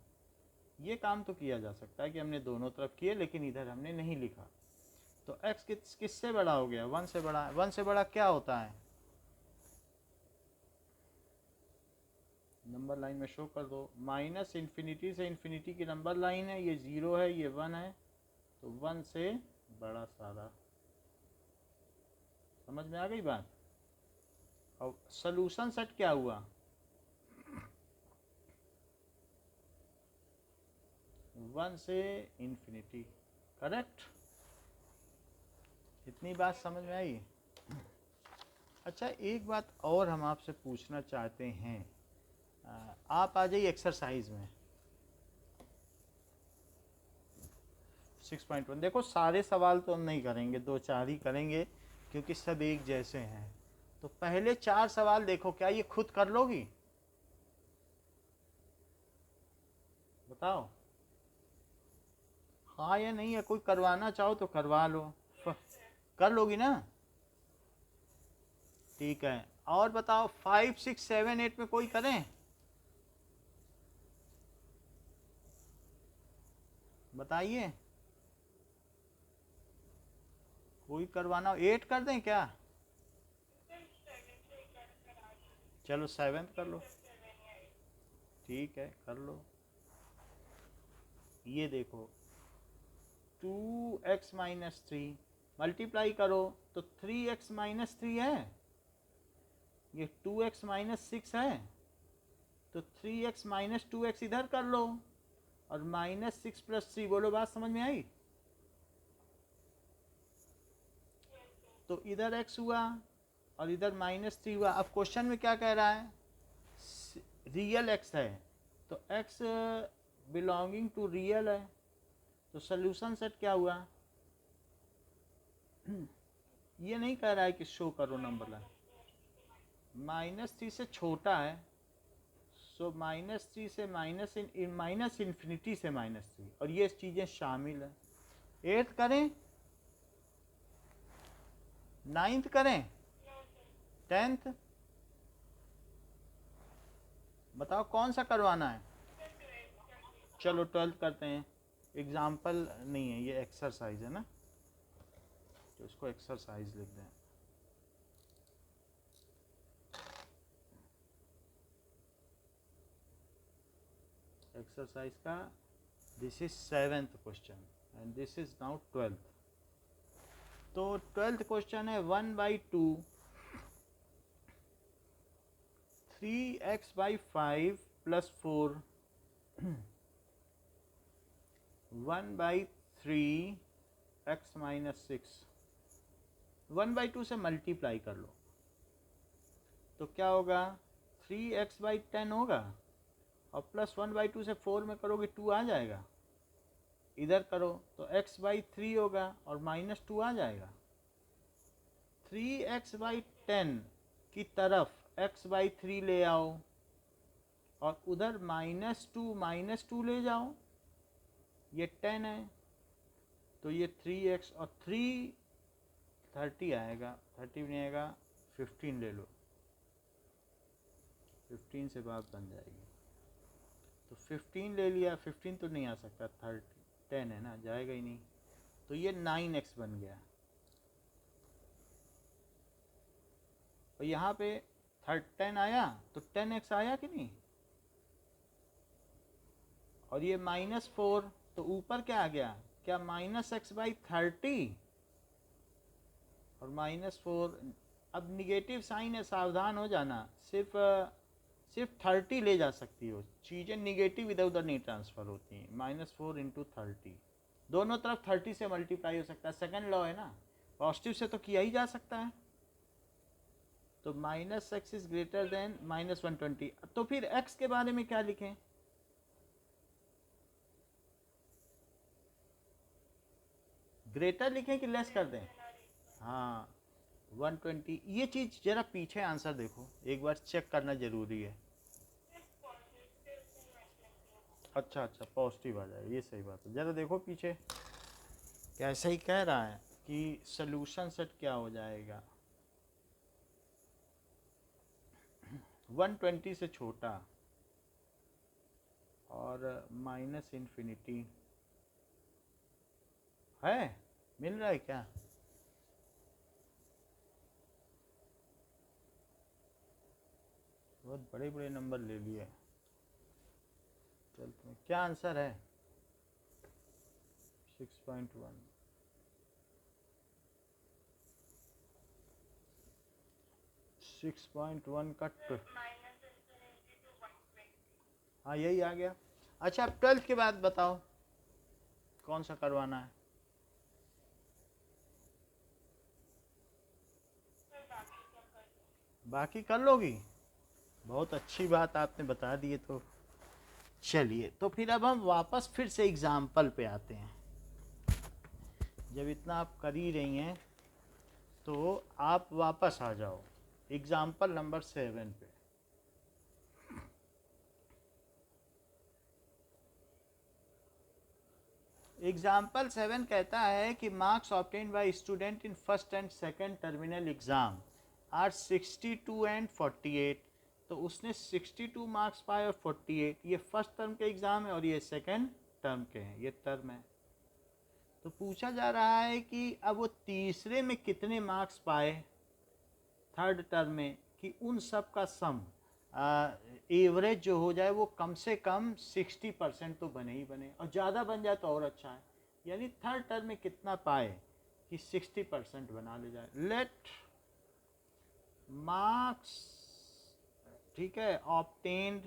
ये काम तो किया जा सकता है कि हमने दोनों तरफ किए, लेकिन इधर हमने नहीं लिखा। तो x किससे बड़ा हो गया, 1 से बड़ा। 1 से बड़ा क्या होता है, नंबर लाइन में शो कर दो। -∞ से इन्फिनिटी की नंबर लाइन है, ये 0 है, ये 1 है, तो 1 से बड़ा सारा। समझ में आ गई बात। और सॉल्यूशन सेट क्या हुआ, 1 से इन्फिनिटी, करेक्ट। इतनी बात समझ में आई। अच्छा, एक बात और हम आपसे पूछना चाहते हैं, आप आ जाइए एक्सरसाइज में 6.1। देखो सारे सवाल तो हम नहीं करेंगे, 2-4 ही करेंगे क्योंकि सब एक जैसे हैं। तो पहले 4 सवाल देखो, क्या ये खुद कर लोगी, बताओ हाँ या नहीं, या कोई करवाना चाहो तो करवा लो, कर लोगी ना, ठीक है। और बताओ 5, 6, 7, 8 में कोई करें, बताइए, कोई करवाना हो 8 कर दें क्या, चलो 7 कर लो, ठीक है कर लो। ये देखो 2x - 3 मल्टीप्लाई करो तो 3x - 3 है, ये 2x - 6 है, तो 3x - 2x इधर कर लो, और -6 + 3, बोलो बात समझ में आई। तो इधर x हुआ और इधर -3 हुआ। अब क्वेश्चन में क्या कह रहा है, रियल x है, तो x बिलोंगिंग टू रियल है, तो सोल्यूशन सेट क्या हुआ, ये नहीं कह रहा है कि शो करो नंबर लाइन, -3 से छोटा है, सो -3 से इन्फिनिटी से -3, और ये चीज़ें शामिल है। 8th करें, 9th करें, 10th, बताओ कौन सा करवाना है। चलो 12th करते हैं। एग्जाम्पल नहीं है, ये एक्सरसाइज है ना। तो इसको एक्सरसाइज लिख दें। एक्सरसाइज का this is 7th question and this is now 12th। तो 12th क्वेश्चन है 1/2 3x/5 + 4 1/3 x - 6 1/2 से मल्टीप्लाई कर लो तो क्या होगा 3x/10 होगा और प्लस 1/2 से 4 में करोगे 2 आ जाएगा। इधर करो तो x/3 होगा और -2 आ जाएगा। 3x/10 की तरफ x/3 ले आओ और उधर -2 ले जाओ, ये 10 है तो ये 3x और 3 30 आएगा, 30 भी नहीं आएगा, 15 ले लो, 15 से बात बन जाएगी। तो 15 ले लिया, 15 तो नहीं आ सकता, 10 है ना, जाएगा ही नहीं, तो ये 9x बन गया। और यहाँ पे 10 आया तो 10x आया कि नहीं, और ये -4 तो ऊपर क्या आ गया, क्या -x/30 और -4। अब निगेटिव साइन है, सावधान हो जाना, सिर्फ 30 ले जा सकती हो, चीज़ें निगेटिव इधर उधर नहीं ट्रांसफ़र होती हैं। -4 × 30 दोनों तरफ 30 से मल्टीप्लाई हो सकता है, सेकंड लॉ है ना, पॉजिटिव से तो किया ही जा सकता है। तो -x इज ग्रेटर देन -120। तो फिर x के बारे में क्या लिखें, ग्रेटर लिखें कि लेस कर दें? हाँ 120। ये चीज़ जरा पीछे आंसर देखो, एक बार चेक करना ज़रूरी है। अच्छा पॉजिटिव आ जाए, ये सही बात है। ज़रा देखो पीछे, कैसे ही कह रहा है कि सॉल्यूशन सेट क्या हो जाएगा, 120 से छोटा और -∞ है, मिल रहा है क्या? बहुत बड़े बड़े नंबर ले लिए। चल तुम्हें क्या आंसर है? 6.1। 6.1 का हाँ यही आ गया। अच्छा अब 12th के बाद बताओ कौन सा करवाना है? बाकी कर लोगी, बहुत अच्छी बात आपने बता दी है। तो चलिए, तो फिर अब हम वापस फिर से एग्जाम्पल पे आते हैं। जब इतना आप कर ही रही हैं तो आप वापस आ जाओ एग्जाम्पल नंबर 7 पे। एग्जाम्पल 7 कहता है कि marks obtained by student in first and second terminal exam are 62 and 48। तो उसने 62 मार्क्स पाए और 48। ये फर्स्ट टर्म के एग्ज़ाम है और ये सेकंड टर्म के हैं, ये टर्म है। तो पूछा जा रहा है कि अब वो तीसरे में कितने मार्क्स पाए थर्ड टर्म में, कि उन सब का सम एवरेज जो हो जाए वो कम से कम 60% तो बने ही बने, और ज़्यादा बन जाए तो और अच्छा है। यानी थर्ड टर्म में कितना पाए कि 60% बना ले जाए। लेट मार्क्स, ठीक है, obtained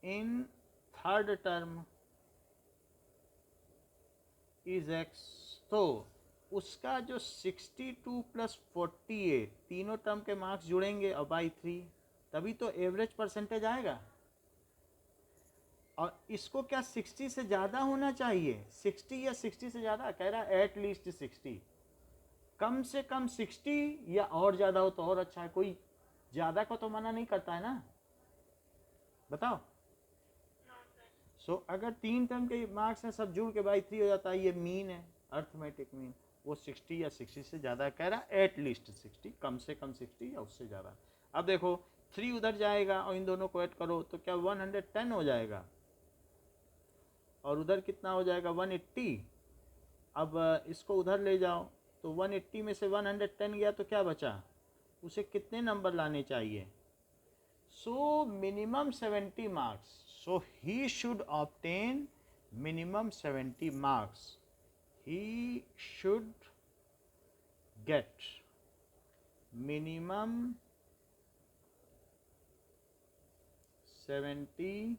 in third term is x। तो उसका जो 62 + 48 तीनों टर्म के मार्क्स जुड़ेंगे और बाई 3, तभी तो एवरेज परसेंटेज आएगा। और इसको क्या 60 से ज़्यादा होना चाहिए, 60 या 60 से ज़्यादा कह रहा है, एट लीस्ट 60, कम से कम 60 या और ज़्यादा हो तो और अच्छा है। कोई ज़्यादा को तो मना नहीं करता है ना, बताओ। सो अगर 3 टर्म के मार्क्स हैं सब जुड़ के बाई 3 हो जाता है, ये मीन है, अर्थमेटिक मीन। वो 60 या 60 से ज़्यादा कह रहा है, एट लीस्ट 60, कम से कम 60 या उससे ज़्यादा। अब देखो 3 उधर जाएगा और इन दोनों को ऐड करो तो क्या 110 हो जाएगा, और उधर कितना हो जाएगा 180। अब इसको उधर ले जाओ तो 180 में से 110 गया तो क्या बचा, उसे कितने नंबर लाने चाहिए? So minimum 70 marks, so he should obtain minimum 70 marks. He should get minimum 70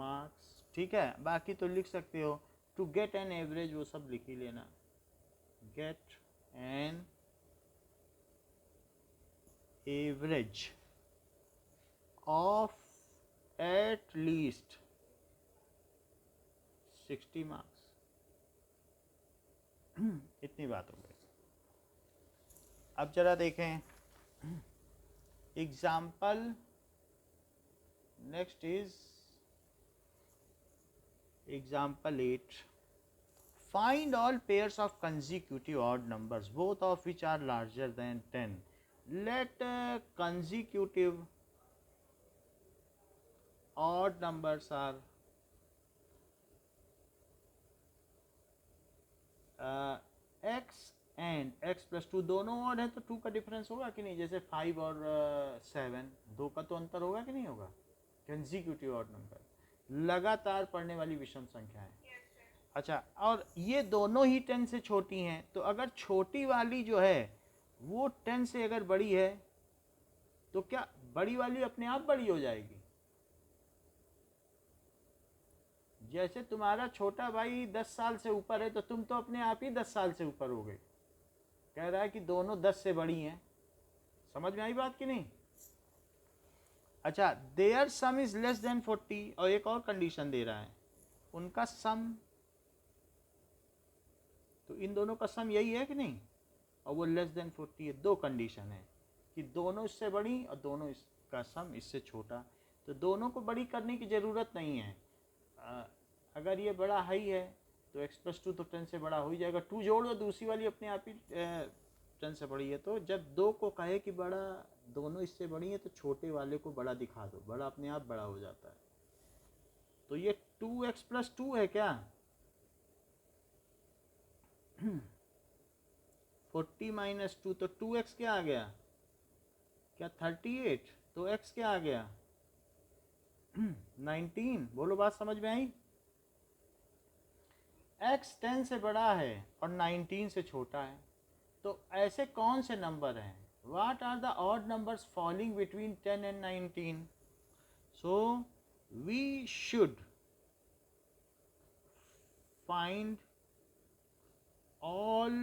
marks. ठीक है, बाकी तो लिख सकते हो. To get an average वो सब लिख ही लेना. Get an average of at least 60 marks. इतनी बात हो गई. अब जरा देखें example. Next is example 8. Find all pairs of consecutive odd numbers both of which are larger than 10. Let consecutive odd numbers are x and x plus 2. दोनों odd है तो 2 का डिफरेंस होगा कि नहीं? जैसे 5 और 7, 2 का तो अंतर होगा कि नहीं होगा? कंसेक्यूटिव ऑड नंबर लगातार पढ़ने वाली विषम संख्या है. अच्छा, और ये दोनों ही 10 से छोटी हैं, तो अगर छोटी वाली जो है वो 10 से अगर बड़ी है तो क्या बड़ी वाली अपने आप बड़ी हो जाएगी? जैसे तुम्हारा छोटा भाई 10 साल से ऊपर है तो तुम तो अपने आप ही 10 साल से ऊपर हो गए. कह रहा है कि दोनों 10 से बड़ी हैं. समझ में आई बात कि नहीं? अच्छा, there sum is less than 40. और एक और कंडीशन दे रहा है, उनका सम. तो इन दोनों का सम यही है कि नहीं? और वो लेस देन 40 है. दो कंडीशन है कि दोनों इससे बड़ी और दोनों इसका सम इससे छोटा. तो दोनों को बड़ी करने की ज़रूरत नहीं है. अगर ये बड़ा हाई है तो x प्लस 2 तो 10 से बड़ा हो ही जाएगा. 2 जोड़ दो, दूसरी वाली अपने आप ही 10 से बड़ी है. तो जब दो को कहे कि बड़ा, दोनों इससे बड़ी है, तो छोटे वाले को बड़ा दिखा दो, बड़ा अपने आप बड़ा हो जाता है. तो ये 2x प्लस 2 है क्या? 40 माइनस 2 तो 2x क्या आ गया? क्या 38? तो x क्या आ गया? 19. बोलो, बात समझ में आई? x 10 से बड़ा है और 19 से छोटा है. तो ऐसे कौन से नंबर हैं? What are the odd numbers falling between 10 and 19? So we should find all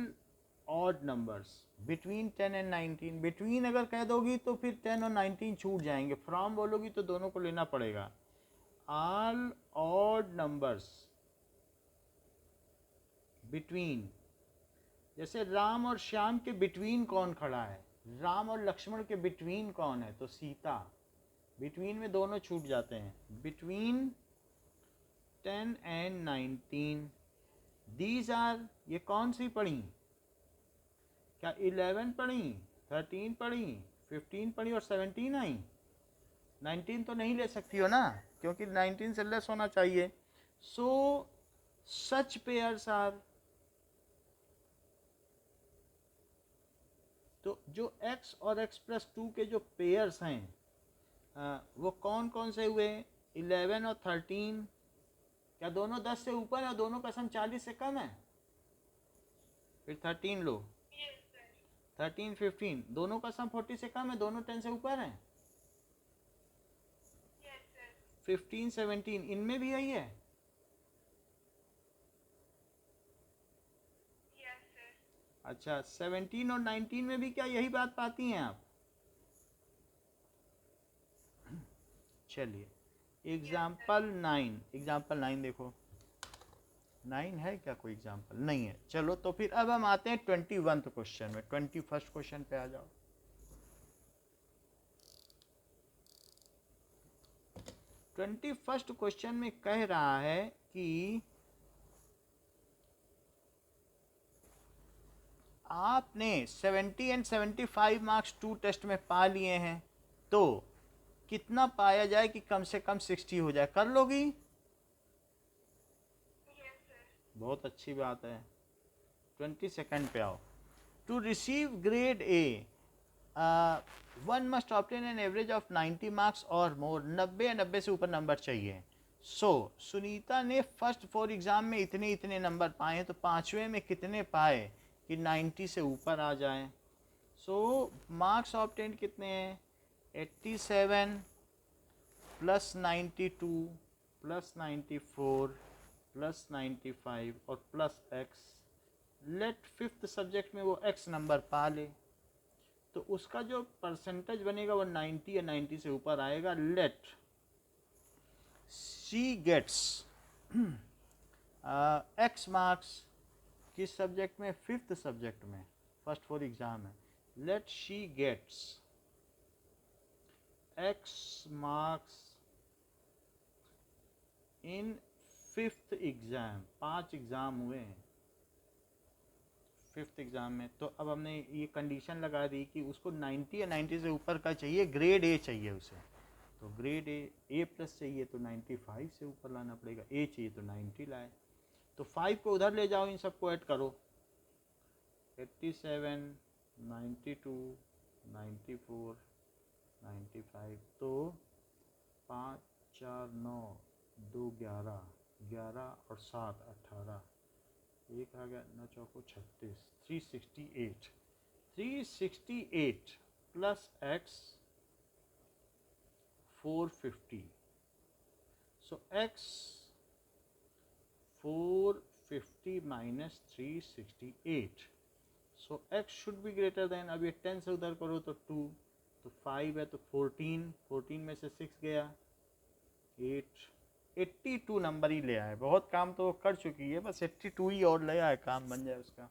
odd numbers between 10 and 19. between अगर कह दोगी तो फिर 10 और 19 छूट जाएंगे. from बोलोगी तो दोनों को लेना पड़ेगा. all odd numbers between, जैसे राम और श्याम के बिटवीन कौन खड़ा है? राम और लक्ष्मण के बिटवीन कौन है? तो सीता. बिटवीन में दोनों छूट जाते हैं. Between 10 and 19. दीज आर, ये कौन सी पढ़ी? क्या 11 पढ़ी, 13 पढ़ी, 15 पढ़ी और 17 आई? 19 तो नहीं ले सकती हो ना, क्योंकि 19 से लेस होना चाहिए. सो सच पेयर्स आर, तो जो x और x प्लस 2 के जो पेयर्स हैं वो कौन कौन से हुए? 11 और 13. क्या दोनों 10 से ऊपर है? दोनों का सम 40 से कम है? फिर 13 लो. 13 15 दोनों का सम 40 से कम है? दोनों 10 से ऊपर हैं? 15 17 इनमें भी यही है? अच्छा, 17 और 19 में भी क्या यही बात पाती हैं आप? चलिए, एग्जाम्पल 9. एग्जाम्पल 9 देखो. 9 है क्या कोई एग्जाम्पल? नहीं है. चलो तो फिर अब हम आते हैं 21th क्वेश्चन में. 21st क्वेश्चन पे आ जाओ. 21st क्वेश्चन में कह रहा है कि आपने 70 एंड 75 मार्क्स 2 टेस्ट में पा लिए हैं, तो कितना पाया जाए कि कम से कम 60 हो जाए? कर लोगी? बहुत अच्छी बात है। 22nd पे आओ। To receive grade A one must obtain an average of 90 marks और मोर। 90 या 90 से ऊपर नंबर चाहिए। सुनीता ने फर्स्ट 4 एग्ज़ाम में इतने इतने नंबर पाए हैं, तो पाँचवें में कितने पाए कि 90 से ऊपर आ जाएं। मार्क्स ऑब्टेन कितने हैं? 87 प्लस 92 प्लस 94 प्लस 95 और plus x. Let fifth subject में वो एक्स नंबर पा ले, तो उसका जो परसेंटेज बनेगा वो 90 या 90 से ऊपर आएगा। Let she gets x marks किस सब्जेक्ट में? फिफ्थ सब्जेक्ट में, फर्स्ट 4 एग्जाम है। Let she gets x marks in fifth exam. 5 exam हुए हैं फिफ्थ एग्ज़ाम में। तो अब हमने ये कंडीशन लगा दी कि उसको 90 या 90 से ऊपर का चाहिए, ग्रेड ए चाहिए उसे। तो ग्रेड ए प्लस चाहिए तो 95 से ऊपर लाना पड़ेगा। ए चाहिए तो 90 लाए। तो 5 को उधर ले जाओ, इन सबको ऐड करो। 87 92 94 95, तो 5 4 9 2 11 11 और 7 18, एक आ गया 9 चौको 36, 368। 368 plus x 450। So x 450 minus 368। So x should be greater then, अब ये 10 से उधर करो तो 2, तो 5 है तो 14, 14 में से 6 गया 8, 82 नंबर ही ले आए। बहुत काम तो कर चुकी है, बस 82 ही और ले आए, काम बन जाए उसका।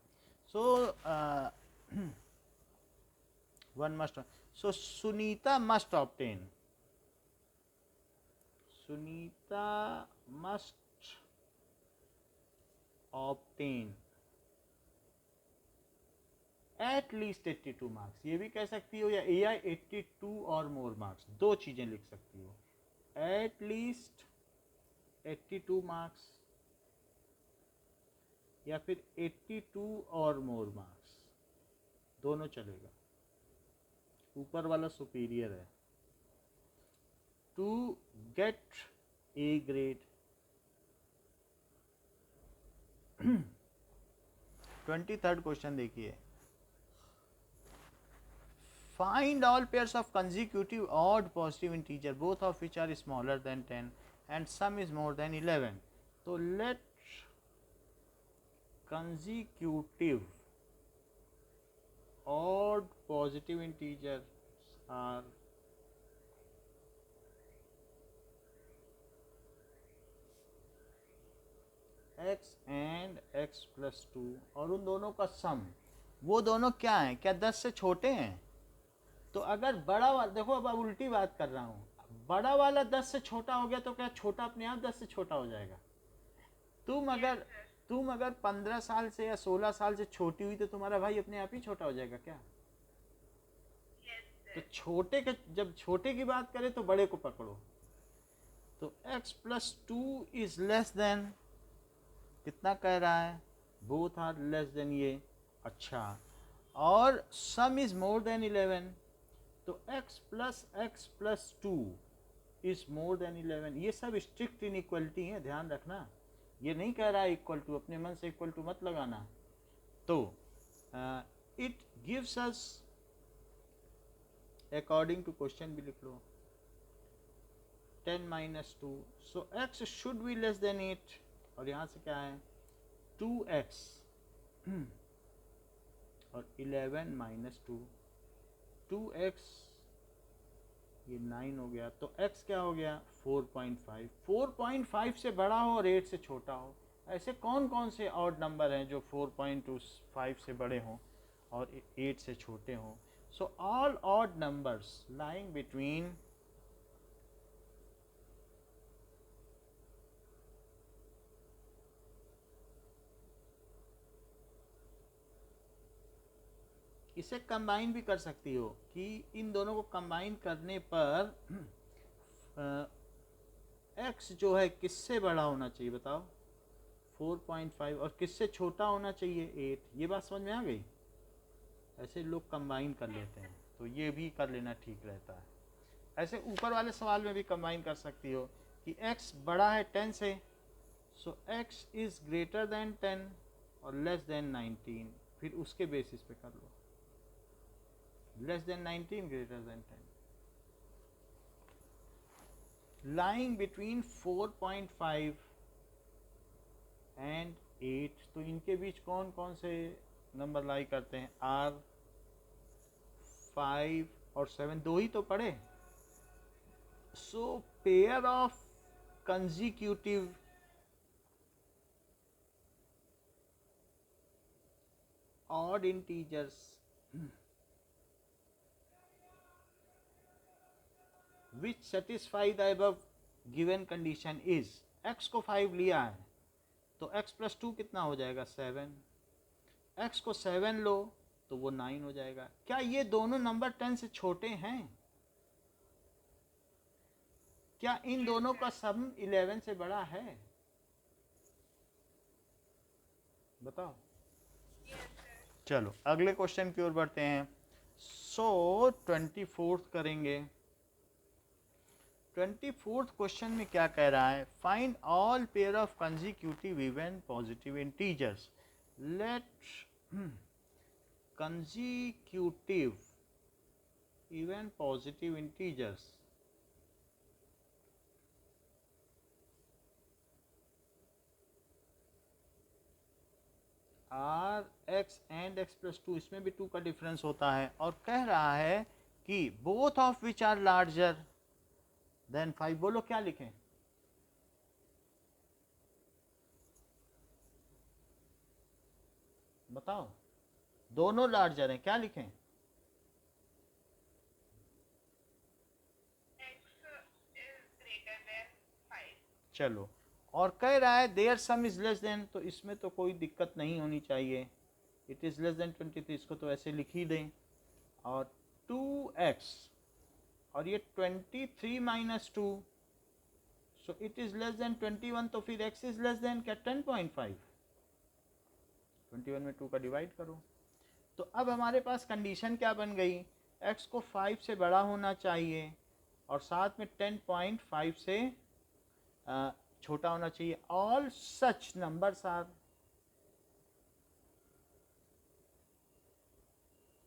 One must, so Sunita must obtain, Sunita must obtain at least 82 marks. ये भी कह सकती हो, या 82 और मोर मार्क्स, दो चीजें लिख सकती हो। एट लीस्ट 82 मार्क्स या फिर 82 और मोर मार्क्स, दोनों चलेगा। ऊपर वाला सुपीरियर है। To get A grade. 23rd question देखिए। Find all pairs of consecutive odd positive integer, both of which are smaller than 10 and sum is more than 11. तो let consecutive odd positive integers are x and x plus 2 और उन दोनों का सम। वो दोनों क्या हैं? क्या 10 से छोटे हैं? तो अगर बड़ा वाला, देखो अब उल्टी बात कर रहा हूँ, बड़ा वाला 10 से छोटा हो गया तो क्या छोटा अपने आप 10 से छोटा हो जाएगा? तुम अगर 15 साल से या 16 साल से छोटी हुई तो तुम्हारा भाई अपने आप ही छोटा हो जाएगा क्या? तो छोटे के, जब छोटे की बात करें तो बड़े को पकड़ो। तो x plus 2 is less then, कितना कह रहा है? बोथ आर लेस देन ये। अच्छा, और सम इज मोर देन 11, तो x plus 2 is more than 11। ये सब स्ट्रिक्ट इनइक्वलिटी है, ध्यान रखना। ये नहीं कह रहा है इक्वल टू, अपने मन से इक्वल टू मत लगाना। तो it gives us according to question भी लिख लो 10 minus 2, so x should be less than 8। और यहाँ से क्या है? 2x और 11 माइनस 2, 2x, ये 9 हो गया। तो x क्या हो गया? 4.5। 4.5 से बड़ा हो और 8 से छोटा हो। ऐसे कौन कौन से ऑड नंबर हैं जो 4.25 से बड़े हों और 8 से छोटे हों? So all odd numbers lying between इसे कंबाइन भी कर सकती हो कि इन दोनों को कंबाइन करने पर x जो है किससे बड़ा होना चाहिए बताओ? 4.5 और किससे छोटा होना चाहिए 8। ये बात समझ में आ गई। ऐसे लोग कंबाइन कर लेते हैं, तो ये भी कर लेना ठीक रहता है। ऐसे ऊपर वाले सवाल में भी कंबाइन कर सकती हो कि x बड़ा है 10 से, सो x इज ग्रेटर देन 10 और लेस देन 19, फिर उसके बेसिस पे कर लो। Less than 19 greater than 10, lying between 4.5 and 8, तो इनके बीच कौन कौन से नंबर लाई करते हैं? r 5 और 7 दो ही तो पड़े। So pair of consecutive odd integers which satisfy the above given condition is, x को 5 लिया है तो x प्लस 2 कितना हो जाएगा? 7। x को 7 लो तो वो 9 हो जाएगा। क्या ये दोनों नंबर 10 से छोटे हैं? क्या इन दोनों का सम 11 से बड़ा है? बताओ। चलो अगले क्वेश्चन की ओर बढ़ते हैं। सो 24th करेंगे। 24th क्वेश्चन में क्या कह रहा है? Find all pair of consecutive even positive integers. Let consecutive even positive integers r x and x plus 2, इसमें भी 2 का डिफरेंस होता है, और कह रहा है कि both of which are larger than 5। बोलो क्या लिखें? बताओ। दोनों लार्जर हैं, क्या लिखें? चलो, और कह रहा है there sum is less than, तो इसमें तो कोई दिक्कत नहीं होनी चाहिए। इट इज लेस देन 23, इसको तो ऐसे लिख ही दें। और 2x और ये 23 minus 2, so it is less then 21, तो फिर x इज लेस देन क्या? 10.5। 21 में 2 का डिवाइड करो। तो अब हमारे पास कंडीशन क्या बन गई? x को 5 से बड़ा होना चाहिए और साथ में 10.5 से छोटा होना चाहिए। ऑल सच नंबर्स आर,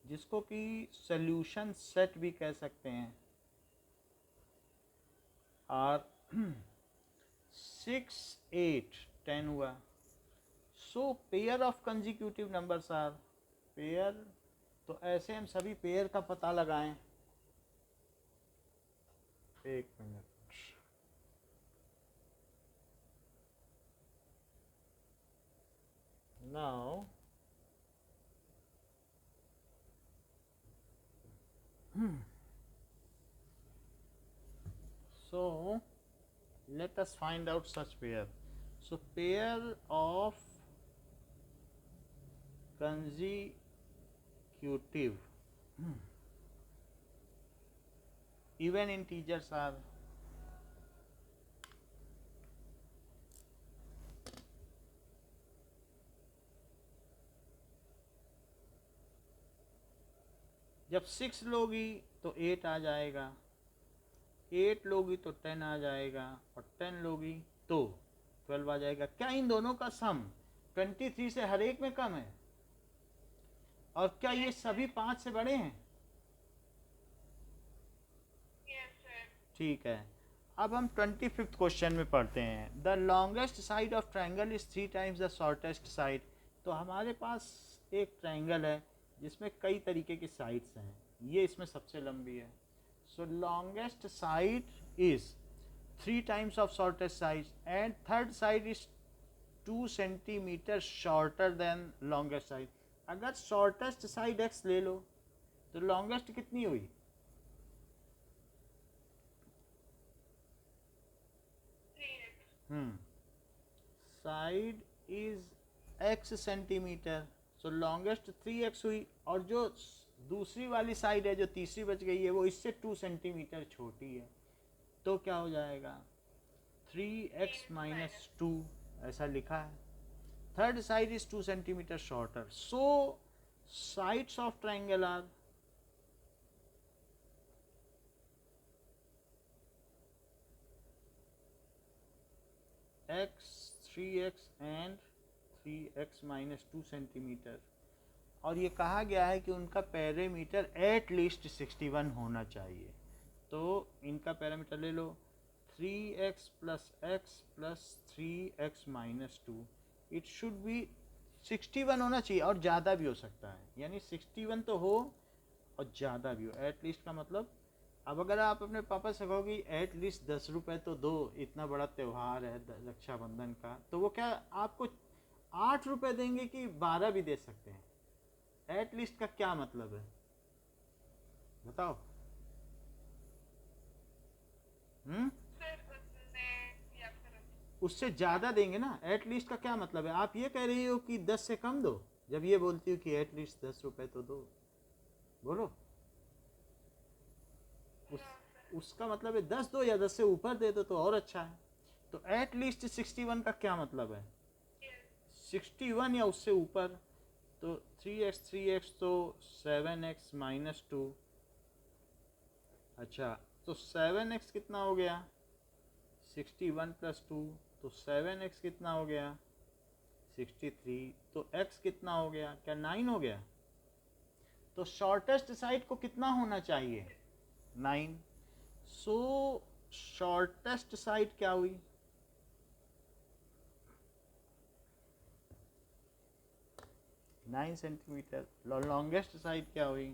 जिसको कि सॉल्यूशन सेट भी कह सकते हैं, आर 6 8 10 हुआ। So pair of consecutive numbers are pair, तो ऐसे हम सभी पेयर का पता लगाएं। एक minute, now so let us find out such pair. So pair of consecutive even integers are जब 6 लोगी तो 8 आ जाएगा, 8 लोगी तो 10 आ जाएगा, और 10 लोगी तो 12 आ जाएगा। क्या इन दोनों का सम 23 से हर एक में कम है? और क्या ये सभी 5 से बड़े हैं? ठीक है। अब हम 25th क्वेश्चन में पढ़ते हैं। The longest side of triangle is 3 times the shortest side. तो हमारे पास एक ट्राइंगल है जिसमें कई तरीके की साइड्स हैं, ये इसमें सबसे लंबी है। So longest side is 3 times of shortest side and third side is 2 centimetre shorter than longest side. अगर शॉर्टेस्ट साइड x ले लो तो लॉन्गेस्ट कितनी हुई? Side is x centimetre, so longest 3x हुई, और जो दूसरी वाली साइड है जो तीसरी बच गई है वो इससे 2 सेंटीमीटर छोटी है, तो क्या हो जाएगा? 3x माइनस 2 ऐसा लिखा है। third side is 2 centimeter shorter. So sides of triangle are x, 3x and 3x minus 2 centimeter. और ये कहा गया है कि उनका पैरामीटर एट लीस्ट 61 होना चाहिए. तो इनका पैरामीटर ले लो 3x plus x plus 3x minus 2. It should be 61 होना चाहिए और ज़्यादा भी हो सकता है. यानी 61 तो हो और ज़्यादा भी हो. एट लीस्ट का मतलब अब अगर आप अपने पापा से कहोगे एट लीस्ट 10 रुपये तो दो, इतना बड़ा त्यौहार है रक्षाबंधन का, तो वो क्या आपको 8 रुपये देंगे कि 12 भी दे सकते हैं. एट लीस्ट का क्या मतलब है बताओ. उससे ज़्यादा देंगे ना. एट लीस्ट का क्या मतलब है. आप ये कह रही हो कि 10 से कम दो, जब ये बोलती हो कि एट लीस्ट 10 रुपये तो दो. बोलो उसका मतलब है 10 दो या 10 से ऊपर दे दो तो और अच्छा है. तो एट लीस्ट 61 का क्या मतलब है. 61 या उससे ऊपर. तो 3x तो 7x माइनस 2. अच्छा तो 7x कितना हो गया 61 प्लस 2. तो 7x कितना हो गया 63. तो x कितना हो गया, क्या 9 हो गया. तो शॉर्टेस्ट साइड को कितना होना चाहिए 9. सो शॉर्टेस्ट साइड क्या हुई 9 सेंटीमीटर. लॉन्गेस्ट साइड क्या हुई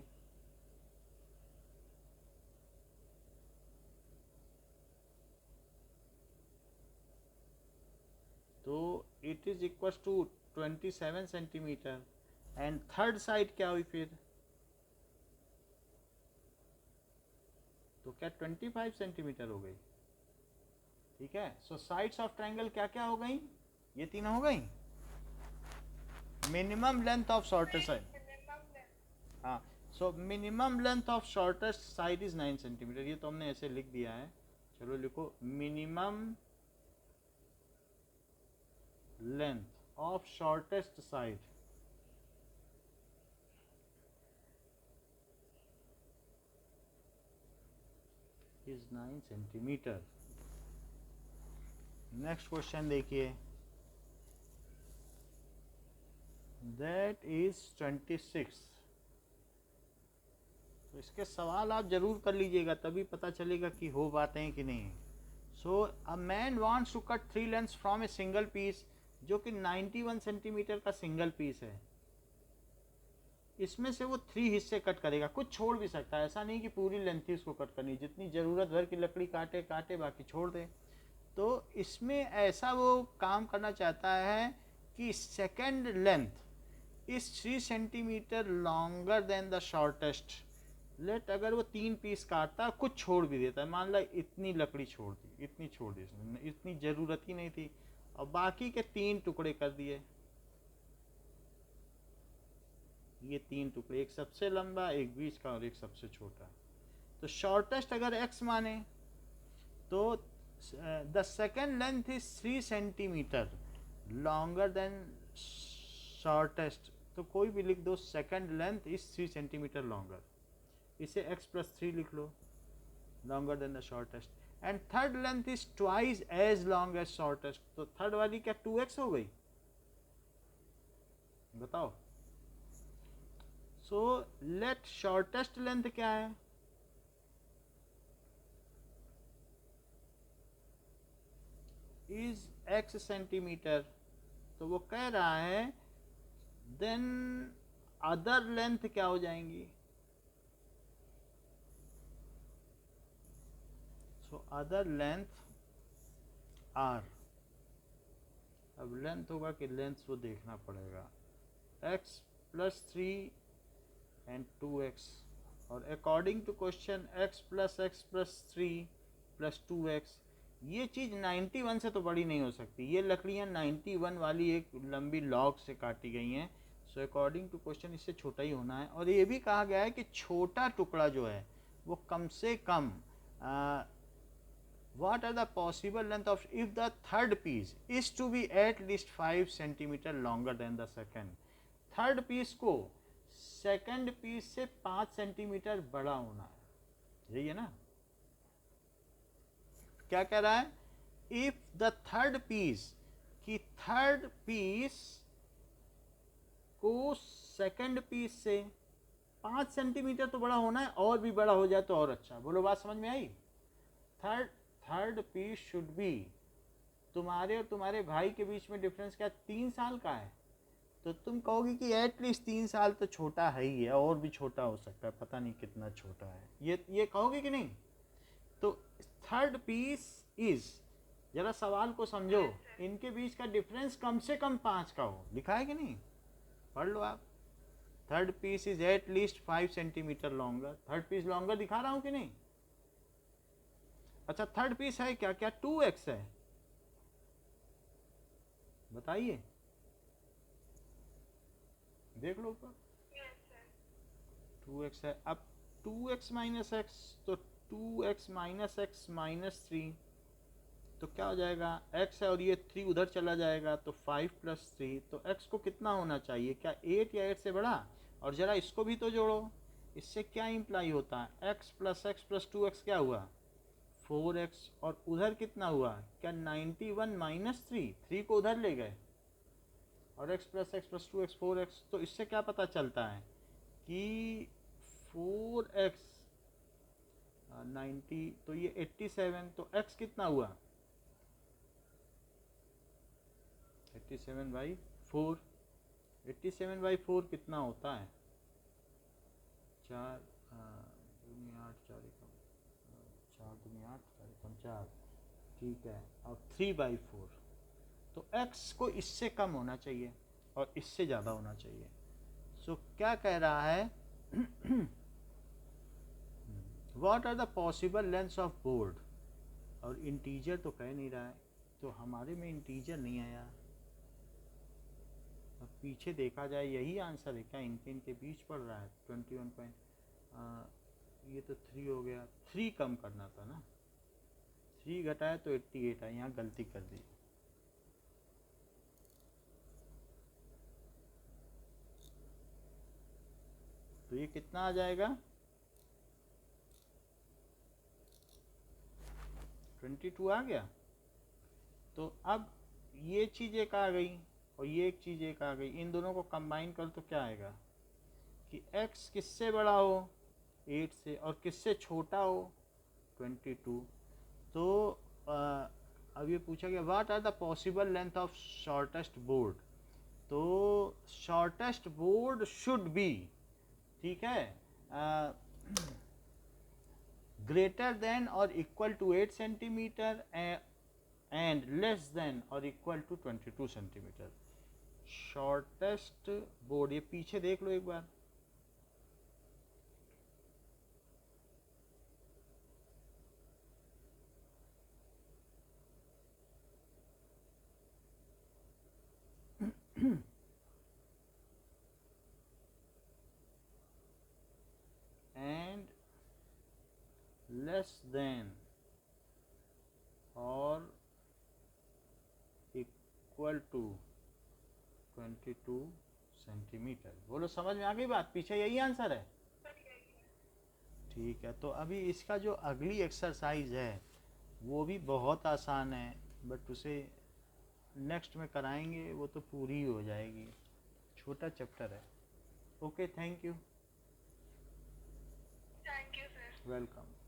तो it is equal to 27 centimeter. And third side क्या हुई फिर तो क्या 25 सेंटीमीटर हो गई. ठीक है. सो साइड्स ऑफ ट्रायंगल क्या क्या हो गई, ये तीनों हो गई. Minimum length of shortest side. हाँ. So minimum length of shortest side is 9 centimetre. ये तो हमने ऐसे लिख दिया है. चलो लिखो minimum length of shortest side is 9 centimetre. Next question देखिए. That is 26. तो इसके सवाल आप जरूर कर लीजिएगा तभी पता चलेगा कि हो पाते हैं कि नहीं. So a man wants to cut 3 lengths from a single piece, जो कि 91 सेंटीमीटर का सिंगल पीस है. इसमें से वो 3 हिस्से कट करेगा. कुछ छोड़ भी सकता है, ऐसा नहीं कि पूरी लेंथ ही उसको कट करनी. जितनी ज़रूरत भर की लकड़ी काटे काटे बाकी छोड़ दे. तो इसमें ऐसा वो काम करना चाहता है कि second length is 3 centimetre longer than the shortest. Let अगर वो 3 पीस काटता है कुछ छोड़ भी देता है, मान ला इतनी लकड़ी छोड़ दी, इतनी छोड़ दी, इतनी ज़रूरत ही नहीं थी, और बाकी के 3 टुकड़े कर दिए. ये 3 टुकड़े, एक सबसे लंबा, एक बीच का और एक सबसे छोटा. तो शॉर्टेस्ट अगर x माने तो the second length is 3 centimetre longer than shortest. तो कोई भी लिख दो, second length is 3 centimetre longer. इसे x प्लस 3 लिख लो, longer than the shortest. And third length is twice as long as shortest. तो थर्ड वाली क्या 2x हो गई बताओ. सो लेट शॉर्टेस्ट लेंथ क्या है इज x सेंटीमीटर. तो वो कह रहा है देन अदर लेंथ क्या हो जाएंगी. So other length r. अब लेंथ होगा कि लेंथ वो देखना पड़ेगा. x plus 3 and 2x. और according to question x plus 3 plus 2x. ये चीज़ 91 से तो बड़ी नहीं हो सकती. ये लकड़ियाँ 91 वाली एक लंबी लॉग से काटी गई हैं. सो अकॉर्डिंग टू क्वेश्चन इससे छोटा ही होना है. और ये भी कहा गया है कि छोटा टुकड़ा जो है वो कम से कम what are the possible length of if the third piece is to be at least 5 centimeter longer than the second. Third piece को सेकंड पीस से 5 सेंटीमीटर बड़ा होना है, यही है ना. क्या कह रहा है, इफ द थर्ड पीस, कि थर्ड पीस को सेकंड पीस से 5 सेंटीमीटर तो बड़ा होना है, और भी बड़ा हो जाए तो और अच्छा. बोलो बात समझ में आई. थर्ड पीस शुड बी, तुम्हारे और तुम्हारे भाई के बीच में डिफरेंस क्या 3 साल का है, तो तुम कहोगे कि एटलीस्ट 3 साल तो छोटा है ही है, और भी छोटा हो सकता है, पता नहीं कितना छोटा है, ये कहोगे कि नहीं. तो थर्ड पीस इज, जरा सवाल को समझो, इनके बीच का डिफरेंस कम से कम 5 का हो. लिखा है कि नहीं, पढ़ लो आप. Third piece is at least 5 centimeter longer. Third piece longer दिखा रहा हूं कि नहीं. अच्छा, थर्ड पीस है क्या, क्या 2x है, बताइए, देख लो ऊपर. 2x है. अब 2x माइनस एक्स, तो 2x माइनस एक्स माइनस 3, तो क्या हो जाएगा, x है और ये 3 उधर चला जाएगा, तो 5 प्लस 3, तो x को कितना होना चाहिए, क्या 8 या 8 से बड़ा. और जरा इसको भी तो जोड़ो, इससे क्या इंप्लाई होता है, x प्लस 2x क्या हुआ 4x, और उधर कितना हुआ, क्या 91 माइनस 3 को उधर ले गए, और x प्लस 2x 4x. तो इससे क्या पता चलता है कि 4x 90, तो ये 87, तो x कितना हुआ 87/4. 87/4 कितना होता है, 4 दूनी 8, 4 दूनी 8, 4 4, ठीक है. और 3/4, तो x को इससे कम होना चाहिए और इससे ज़्यादा होना चाहिए. सो क्या कह रहा है, what are the possible lengths of board, और इंटीजर तो कह नहीं रहा है, तो हमारे में इंटीजर नहीं आया. अब पीछे देखा जाए यही आंसर है क्या, इनके बीच पड़ रहा है 21 पॉइंट. ये तो 3 हो गया, 3 कम करना था ना, 3 घटाया तो 88 है, यहाँ गलती कर दी. तो ये कितना आ जाएगा 22 आ गया. तो अब ये चीज़ एक आ गई और ये एक चीज़ एक आ गई, इन दोनों को कंबाइन कर तो क्या आएगा कि x किससे बड़ा हो 8 से, और किससे छोटा हो 22. तो अब ये पूछा गया what are the possible length of shortest board, तो शॉर्टेस्ट बोर्ड शुड बी, ठीक है, ग्रेटर देन और equal to 8 centimetre and less than और equal to 22 centimetre. Shortest board, ये पीछे देख लो एक बार, एंड लेस देन और इक्वल टू 22 सेंटीमीटर. बोलो समझ में आ गई बात, पीछे यही आंसर है. ठीक है, तो अभी इसका जो अगली एक्सरसाइज है वो भी बहुत आसान है, बट उसे नेक्स्ट में कराएंगे, वो तो पूरी हो जाएगी, छोटा चैप्टर है. Okay, thank you. Thank you sir. Welcome.